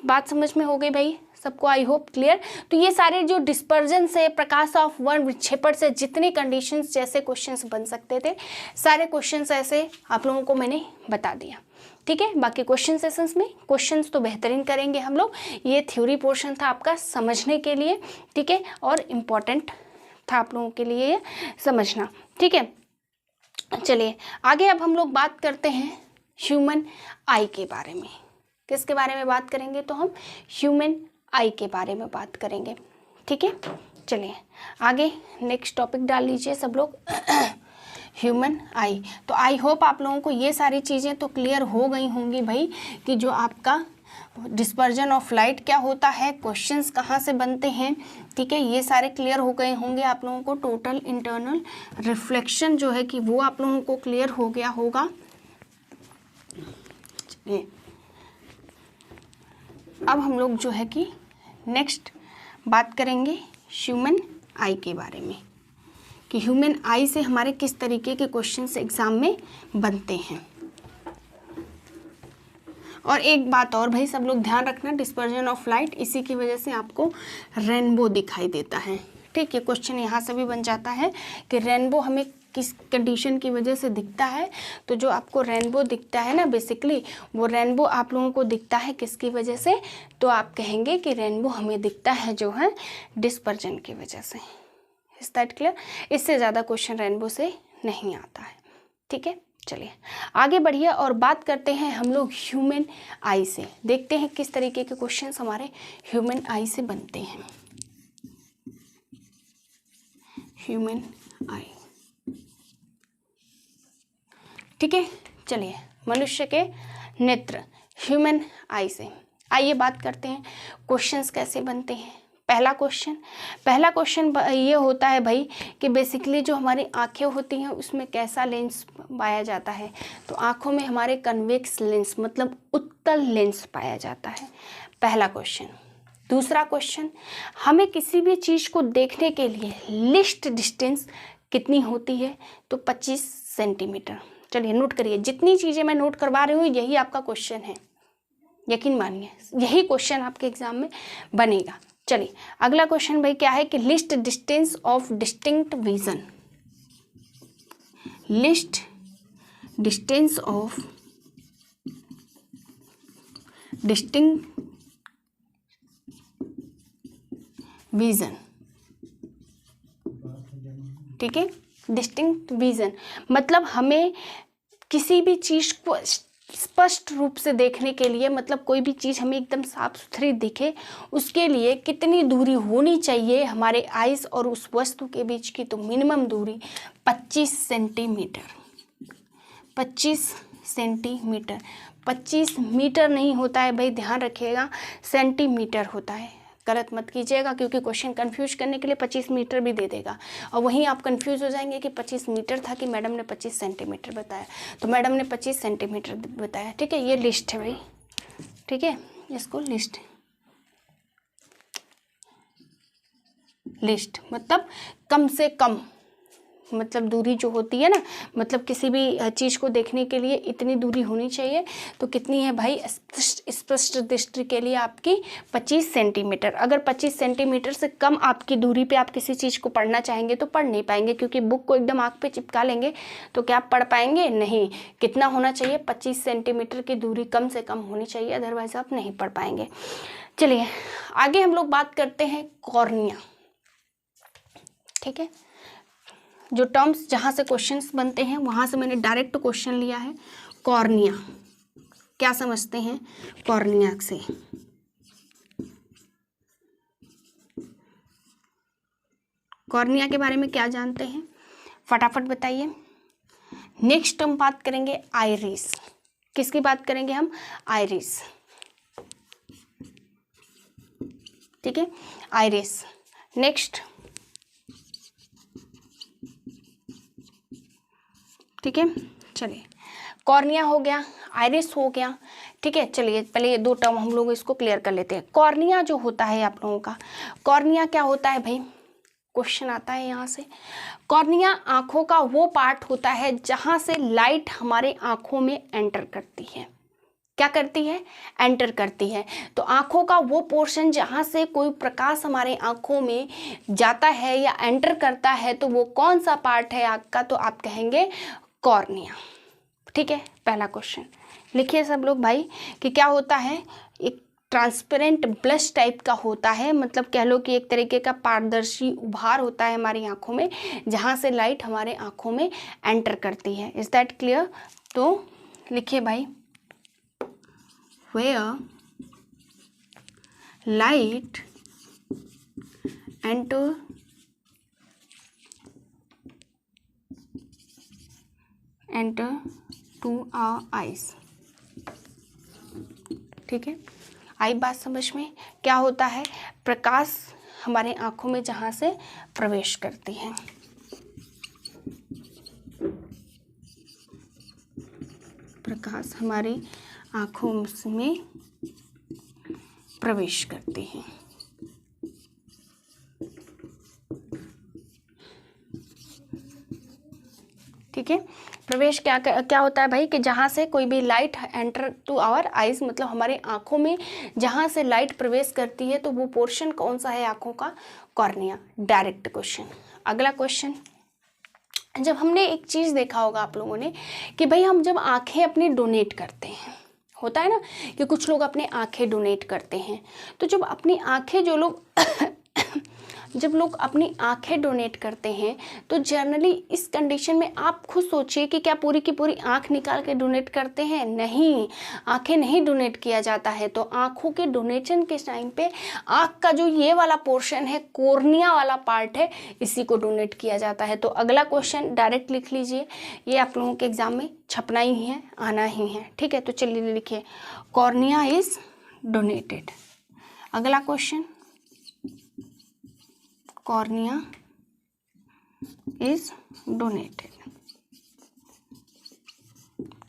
बात समझ में हो गई भाई सबको, आई होप क्लियर। तो ये सारे जो डिस्पर्जन से, प्रकाश ऑफ वर्ण विक्षेपण से जितने कंडीशंस जैसे क्वेश्चंस बन सकते थे, सारे क्वेश्चंस ऐसे आप लोगों को मैंने बता दिया, ठीक है। बाकी क्वेश्चन सेशंस में क्वेश्चंस तो बेहतरीन करेंगे हम लोग। ये थ्योरी पोर्शन था आपका समझने के लिए, ठीक है, और इम्पॉर्टेंट था आप लोगों के लिए ये समझना, ठीक है। चलिए आगे अब हम लोग बात करते हैं ह्यूमन आई के बारे में। किसके बारे में बात करेंगे, तो हम ह्यूमन आई के बारे में बात करेंगे, ठीक है। चलिए आगे नेक्स्ट टॉपिक डाल लीजिए सब लोग ह्यूमन आई। तो आई होप आप लोगों को ये सारी चीज़ें तो क्लियर हो गई होंगी भाई कि जो आपका डिस्पर्जन ऑफ लाइट क्या होता है, क्वेश्चंस कहाँ से बनते हैं, ठीक है, ये सारे क्लियर हो गए होंगे आप लोगों को। टोटल इंटरनल रिफ्लेक्शन जो है कि वो आप लोगों को क्लियर हो गया होगा। चलिए अब हम लोग जो है कि नेक्स्ट बात करेंगे ह्यूमन आई के बारे में कि ह्यूमन आई से हमारे किस तरीके के क्वेश्चंस एग्जाम में बनते हैं। और एक बात और भाई सब लोग ध्यान रखना, डिस्पर्जन ऑफ लाइट, इसी की वजह से आपको रेनबो दिखाई देता है, ठीक है। क्वेश्चन यहाँ से भी बन जाता है कि रेनबो हमें किस कंडीशन की वजह से दिखता है? तो जो आपको रेनबो दिखता है ना बेसिकली, वो रेनबो आप लोगों को दिखता है किसकी वजह से? तो आप कहेंगे कि रेनबो हमें दिखता है जो है डिस्पर्जन की वजह से। Is that clear? इससे ज़्यादा क्वेश्चन रेनबो से नहीं आता है। ठीक है, चलिए आगे बढ़िए और बात करते हैं हम लोग ह्यूमन आई से। देखते हैं किस तरीके के क्वेश्चंस हमारे ह्यूमन आई से बनते हैं। ह्यूमन आई, ठीक है, चलिए मनुष्य के नेत्र ह्यूमन आई से आइए बात करते हैं क्वेश्चंस कैसे बनते हैं। पहला क्वेश्चन ये होता है भाई कि बेसिकली जो हमारी आंखें होती हैं उसमें कैसा लेंस पाया जाता है? तो आंखों में हमारे कन्वेक्स लेंस मतलब उत्तल लेंस पाया जाता है, पहला क्वेश्चन। दूसरा क्वेश्चन, हमें किसी भी चीज़ को देखने के लिए लिस्ट डिस्टेंस कितनी होती है? तो 25 सेंटीमीटर। चलिए नोट करिए, जितनी चीज़ें मैं नोट करवा रही हूँ यही आपका क्वेश्चन है, यकीन मानिए यही क्वेश्चन आपके एग्जाम में बनेगा। चलिए अगला क्वेश्चन भाई क्या है कि list distance of distinct vision. List distance of distinct vision, ठीक है, डिस्टिंक्ट विजन मतलब हमें किसी भी चीज़ को स्पष्ट रूप से देखने के लिए, मतलब कोई भी चीज़ हमें एकदम साफ सुथरी दिखे, उसके लिए कितनी दूरी होनी चाहिए हमारे आइस और उस वस्तु के बीच की? तो मिनिमम दूरी 25 सेंटीमीटर। 25 सेंटीमीटर, 25 मीटर नहीं होता है भाई, ध्यान रखिएगा, सेंटीमीटर होता है। गलत मत कीजिएगा क्योंकि क्वेश्चन कंफ्यूज करने के लिए 25 मीटर भी दे देगा और वहीं आप कंफ्यूज हो जाएंगे कि 25 मीटर था कि मैडम ने 25 सेंटीमीटर बताया। तो मैडम ने 25 सेंटीमीटर बताया, ठीक है, ये लिस्ट है भाई, ठीक है, इसको लिस्ट मतलब कम से कम, मतलब दूरी जो होती है ना, मतलब किसी भी चीज़ को देखने के लिए इतनी दूरी होनी चाहिए। तो कितनी है भाई? स्पष्ट दृष्टि के लिए आपकी 25 सेंटीमीटर। अगर 25 सेंटीमीटर से कम आपकी दूरी पे आप किसी चीज़ को पढ़ना चाहेंगे तो पढ़ नहीं पाएंगे, क्योंकि बुक को एकदम आँख पे चिपका लेंगे तो क्या आप पढ़ पाएंगे? नहीं। कितना होना चाहिए? 25 सेंटीमीटर की दूरी कम से कम होनी चाहिए, अदरवाइज आप नहीं पढ़ पाएंगे। चलिए आगे हम लोग बात करते हैं कॉर्निया, ठीक है। जो टर्म्स जहाँ से क्वेश्चंस बनते हैं वहाँ से मैंने डायरेक्ट क्वेश्चन लिया है। कॉर्निया, क्या समझते हैं कॉर्निया से? कॉर्निया के बारे में क्या जानते हैं फटाफट बताइए। नेक्स्ट हम बात करेंगे आइरिस। किसकी बात करेंगे हम? आइरिस, ठीक है, आइरिस। नेक्स्ट, ठीक है, चलिए कॉर्निया हो गया, आइरिस हो गया, ठीक है। चलिए पहले ये दो टर्म हम लोग इसको क्लियर कर लेते हैं। कॉर्निया जो होता है आप लोगों का, कॉर्निया क्या होता है भाई? क्वेश्चन आता है यहाँ से। कॉर्निया आँखों का वो पार्ट होता है जहाँ से लाइट हमारे आँखों में एंटर करती है। क्या करती है? एंटर करती है। तो आँखों का वो पोर्शन जहाँ से कोई प्रकाश हमारे आँखों में जाता है या एंटर करता है, तो वो कौन सा पार्ट है आँख का? तो आप कहेंगे कॉर्निया, ठीक है। पहला क्वेश्चन लिखिए सब लोग भाई कि क्या होता है? एक ट्रांसपेरेंट ब्लश टाइप का होता है, मतलब कह लो कि एक तरीके का पारदर्शी उभार होता है हमारी आँखों में, जहाँ से लाइट हमारे आँखों में एंटर करती है। Is that clear? तो लिखिए भाई, where light enter to our eyes, ठीक है। आई बात समझ में? क्या होता है? प्रकाश हमारे आँखों में जहाँ से प्रवेश करती है, प्रकाश हमारी आँखों में प्रवेश करती है, ठीक है। प्रवेश क्या होता है भाई कि जहाँ से कोई भी light enter to our eyes, मतलब हमारे आँखों में जहाँ से लाइट प्रवेश करती है, तो वो पोर्शन कौन सा है आँखों का? कॉर्निया। Direct question. अगला क्वेश्चन जब हमने एक चीज़ देखा होगा आप लोगों ने कि भाई हम जब आंखें अपनी डोनेट करते हैं, होता है ना कि कुछ लोग अपने आंखें डोनेट करते हैं, तो जब अपनी आंखें जो लोग जब लोग अपनी आंखें डोनेट करते हैं तो जनरली इस कंडीशन में आप खुद सोचिए कि क्या पूरी की पूरी आंख निकाल के डोनेट करते हैं? नहीं, आंखें नहीं डोनेट किया जाता है। तो आंखों के डोनेशन के टाइम पे आंख का जो ये वाला पोर्शन है, कॉर्निया वाला पार्ट है, इसी को डोनेट किया जाता है। तो अगला क्वेश्चन डायरेक्ट लिख लीजिए, ये आप लोगों के एग्जाम में छपना ही है, आना ही है, ठीक है। तो चलिए लिखिए, कॉर्निया इज डोनेटेड। अगला क्वेश्चन, कॉर्निया इज डोनेटेड,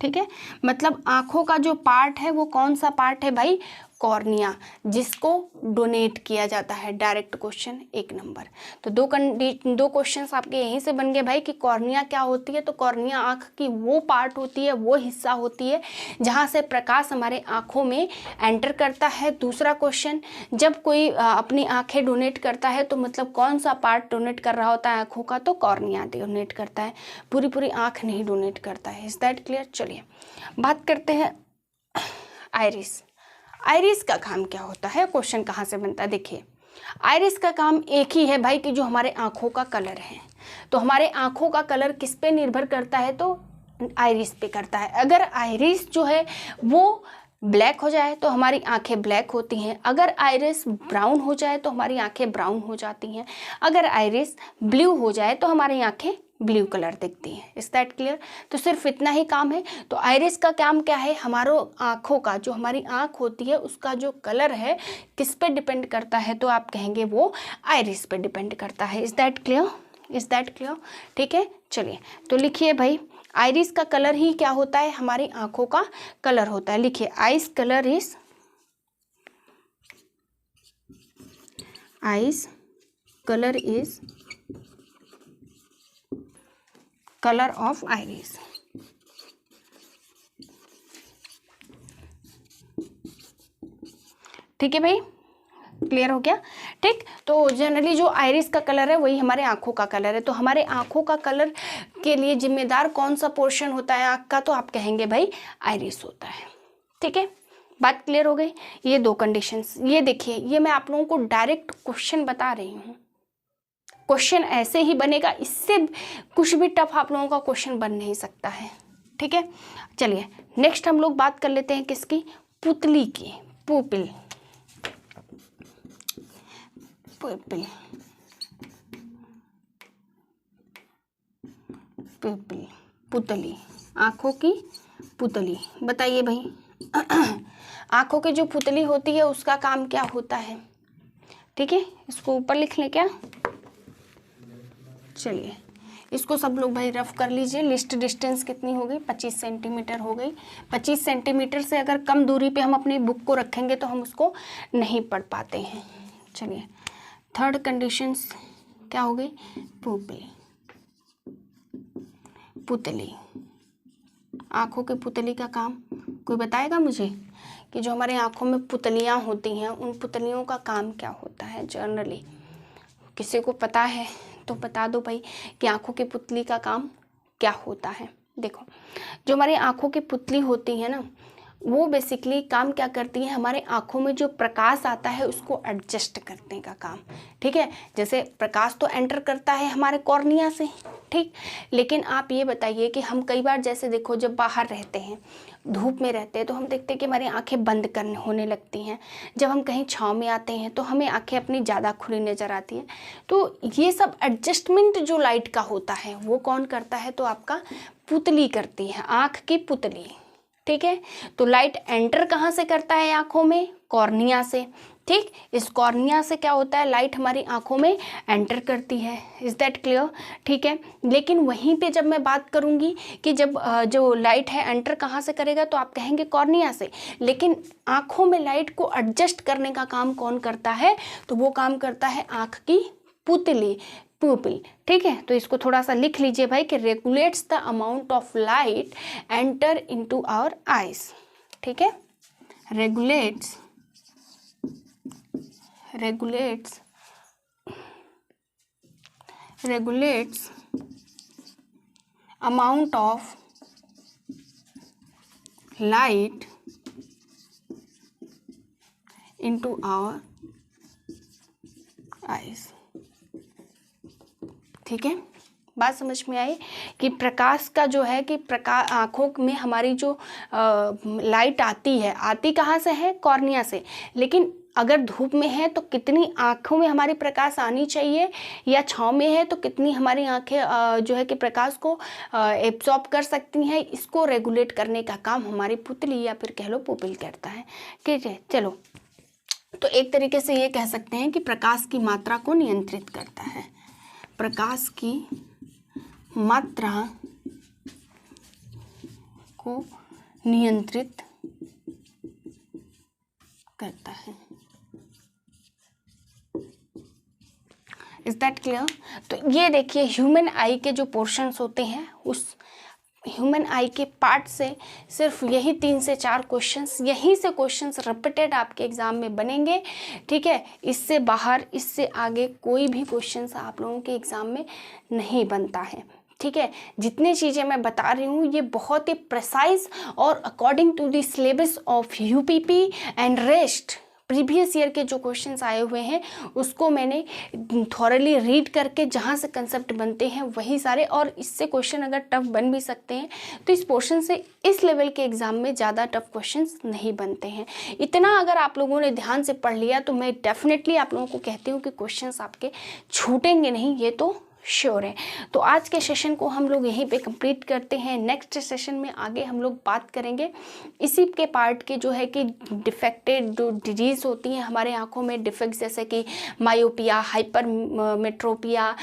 ठीक है। मतलब आंखों का जो पार्ट है वो कौन सा पार्ट है भाई? कॉर्निया, जिसको डोनेट किया जाता है। Direct question 1 number. तो दो क्वेश्चंस आपके यहीं से बन गए भाई कि कॉर्निया क्या होती है। तो कॉर्निया आंख की वो पार्ट होती है, वो हिस्सा होती है जहां से प्रकाश हमारे आंखों में एंटर करता है। दूसरा क्वेश्चन, जब कोई अपनी आंखें डोनेट करता है तो मतलब कौन सा पार्ट डोनेट कर रहा होता है आंखों का? तो कॉर्निया डोनेट करता है, पूरी पूरी आंख नहीं डोनेट करता है। Is that clear? चलिए बात करते हैं आइरिस। आइरिस का काम क्या होता है? क्वेश्चन कहाँ से बनता है? देखिए, आइरिस का काम एक ही है भाई कि जो हमारे आंखों का कलर है, तो हमारे आंखों का कलर किस पे निर्भर करता है? तो आइरिस पे करता है। अगर आइरिस जो है वो ब्लैक हो जाए तो हमारी आंखें ब्लैक होती हैं, अगर आइरिस ब्राउन हो जाए तो हमारी आंखें ब्राउन हो जाती हैं, अगर आइरिस ब्लू हो जाए तो हमारी आंखें ब्लू कलर दिखती है। Is that clear? तो सिर्फ इतना ही काम है। तो आइरिस का काम क्या है? हमारो आँखों का, जो हमारी आँख होती है उसका जो कलर है किस पे डिपेंड करता है? तो आप कहेंगे वो आइरिस पे डिपेंड करता है। Is that clear? Is that clear? ठीक है, चलिए तो लिखिए भाई, आइरिस का कलर ही क्या होता है? हमारी आँखों का कलर होता है। लिखिए, ice colour is, ice colour is colour of iris. ठीक है भाई, क्लियर हो गया? ठीक, तो जनरली जो आइरिस का कलर है वही हमारे आंखों का कलर है। तो हमारे आंखों का कलर के लिए जिम्मेदार कौन सा पोर्शन होता है आंख का? तो आप कहेंगे भाई आइरिस होता है। ठीक है, बात क्लियर हो गई? ये 2 कंडीशंस, ये देखिए, ये मैं आप लोगों को डायरेक्ट क्वेश्चन बता रही हूँ। क्वेश्चन ऐसे ही बनेगा, इससे कुछ भी टफ आप लोगों का क्वेश्चन बन नहीं सकता है। ठीक है, चलिए नेक्स्ट हम लोग बात कर लेते हैं किसकी? पुतली की, पुपिल। पुपिल, पुपिल, पुतली, आंखों की पुतली। बताइए भाई, आंखों की जो पुतली होती है उसका काम क्या होता है? ठीक है, इसको ऊपर लिख लें क्या? चलिए इसको सब लोग भाई रफ कर लीजिए। लिस्ट डिस्टेंस कितनी हो गई? 25 सेंटीमीटर हो गई। 25 सेंटीमीटर से अगर कम दूरी पे हम अपनी बुक को रखेंगे तो हम उसको नहीं पढ़ पाते हैं। चलिए, थर्ड कंडीशंस क्या हो गई? पुपिल, पुतली, आँखों की पुतली का काम कोई बताएगा मुझे कि जो हमारे आँखों में पुतलियाँ होती हैं उन पुतलियों का काम क्या होता है जनरली? किसी को पता है तो बता दो भाई कि आँखों की पुतली का काम क्या होता है। देखो, जो हमारी आँखों की पुतली होती है ना, वो बेसिकली काम क्या करती है? हमारे आँखों में जो प्रकाश आता है उसको एडजस्ट करने का काम। ठीक है, जैसे प्रकाश तो एंटर करता है हमारे कॉर्निया से, ठीक, लेकिन आप ये बताइए कि हम कई बार जैसे देखो जब बाहर रहते हैं, धूप में रहते हैं, तो हम देखते हैं कि हमारी आंखें बंद करने होने लगती हैं। जब हम कहीं छाँव में आते हैं तो हमें आंखें अपनी ज़्यादा खुली नज़र आती हैं। तो ये सब एडजस्टमेंट जो लाइट का होता है वो कौन करता है? तो आपका पुतली करती है, आँख की पुतली। ठीक है, तो लाइट एंटर कहाँ से करता है आँखों में? कॉर्निया से। ठीक, इस कॉर्निया से क्या होता है? लाइट हमारी आंखों में एंटर करती है। Is that clear? ठीक है, लेकिन वहीं पे जब मैं बात करूंगी कि जब जो लाइट है एंटर कहाँ से करेगा, तो आप कहेंगे कॉर्निया से, लेकिन आंखों में लाइट को एडजस्ट करने का काम कौन करता है? तो वो काम करता है आंख की पुतली, पुपिल। ठीक है, तो इसको थोड़ा सा लिख लीजिए भाई कि regulates the amount of light enter into our eyes. ठीक है, regulates amount of light into our eyes। ठीक है, बात समझ में आई कि प्रकाश का जो है कि प्रकाश आँखों में हमारी जो लाइट आती कहाँ से है, कॉर्निया से, लेकिन अगर धूप में है तो कितनी आँखों में हमारी प्रकाश आनी चाहिए, या छाँव में है तो कितनी हमारी आँखें जो है कि प्रकाश को एब्जॉर्ब कर सकती हैं, इसको रेगुलेट करने का काम हमारी पुतली या फिर कह लो पुपिल करता है। ठीक है, चलो, तो एक तरीके से ये कह सकते हैं कि प्रकाश की मात्रा को नियंत्रित करता है, प्रकाश की मात्रा को नियंत्रित करता है। Is that clear? तो ये देखिए, ह्यूमन आई के जो पोर्शंस होते हैं, उस ह्यूमन आई के पार्ट से सिर्फ यही 3 से 4 क्वेश्चंस, यहीं से क्वेश्चंस रिपीटेड आपके एग्जाम में बनेंगे। ठीक है, इससे बाहर, इससे आगे कोई भी क्वेश्चंस आप लोगों के एग्जाम में नहीं बनता है। ठीक है, जितनी चीज़ें मैं बता रही हूँ ये बहुत ही प्रिसाइज और according to the syllabus of UPP and rest previous year के जो क्वेश्चंस आए हुए हैं उसको मैंने थॉरली रीड करके जहाँ से कंसेप्ट बनते हैं वही सारे, और इससे क्वेश्चन अगर टफ बन भी सकते हैं तो इस पोर्शन से इस लेवल के एग्ज़ाम में ज़्यादा टफ क्वेश्चंस नहीं बनते हैं। इतना अगर आप लोगों ने ध्यान से पढ़ लिया तो मैं डेफिनेटली आप लोगों को कहती हूँ कि क्वेश्चंस आपके छूटेंगे नहीं, ये तो श्योर है। तो आज के सेशन को हम लोग यहीं पे कंप्लीट करते हैं। नेक्स्ट सेशन में आगे हम लोग बात करेंगे इसी के पार्ट के जो है कि डिफेक्टेड जो डिजीज़ होती हैं हमारे आंखों में, डिफेक्ट्स जैसे कि मायोपिया, हाइपरमेट्रोपिया,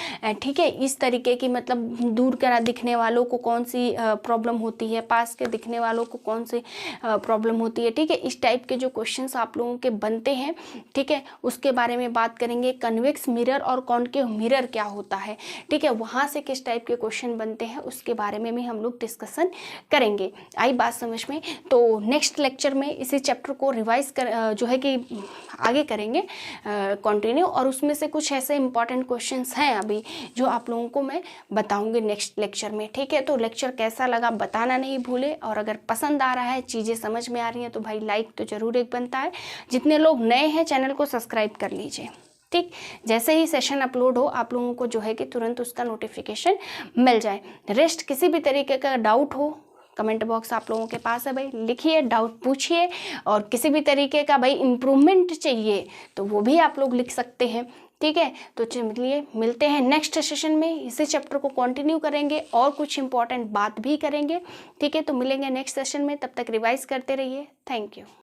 ठीक है, इस तरीके की मतलब दूर का दिखने वालों को कौन सी प्रॉब्लम होती है, पास के दिखने वालों को कौन सी प्रॉब्लम होती है। ठीक है, इस टाइप के जो क्वेश्चंस आप लोगों के बनते हैं, ठीक है, उसके बारे में बात करेंगे। कन्वेक्स मिरर और कॉनकेव मिरर क्या होता है, ठीक है, वहाँ से किस टाइप के क्वेश्चन बनते हैं उसके बारे में भी हम लोग डिस्कशन करेंगे। आई बात समझ में? तो नेक्स्ट लेक्चर में इसी चैप्टर को रिवाइज कर जो है कि आगे करेंगे कंटिन्यू, और उसमें से कुछ ऐसे इंपॉर्टेंट क्वेश्चंस हैं अभी जो आप लोगों को मैं बताऊंगी नेक्स्ट लेक्चर में। ठीक है, तो लेक्चर कैसा लगा बताना नहीं भूले, और अगर पसंद आ रहा है, चीज़ें समझ में आ रही हैं तो भाई लाइक तो ज़रूर एक बनता है। जितने लोग नए हैं चैनल को सब्सक्राइब कर लीजिए। ठीक, जैसे ही सेशन अपलोड हो आप लोगों को जो है कि तुरंत उसका नोटिफिकेशन मिल जाए। रेस्ट किसी भी तरीके का डाउट हो, कमेंट बॉक्स आप लोगों के पास है भाई, लिखिए, डाउट पूछिए, और किसी भी तरीके का भाई इम्प्रूवमेंट चाहिए तो वो भी आप लोग लिख सकते हैं। ठीक है, तो चलिए मिलते हैं नेक्स्ट सेशन में, इसी चैप्टर को कंटिन्यू करेंगे और कुछ इंपॉर्टेंट बात भी करेंगे। ठीक है, तो मिलेंगे नेक्स्ट सेशन में, तब तक रिवाइज करते रहिए। Thank you.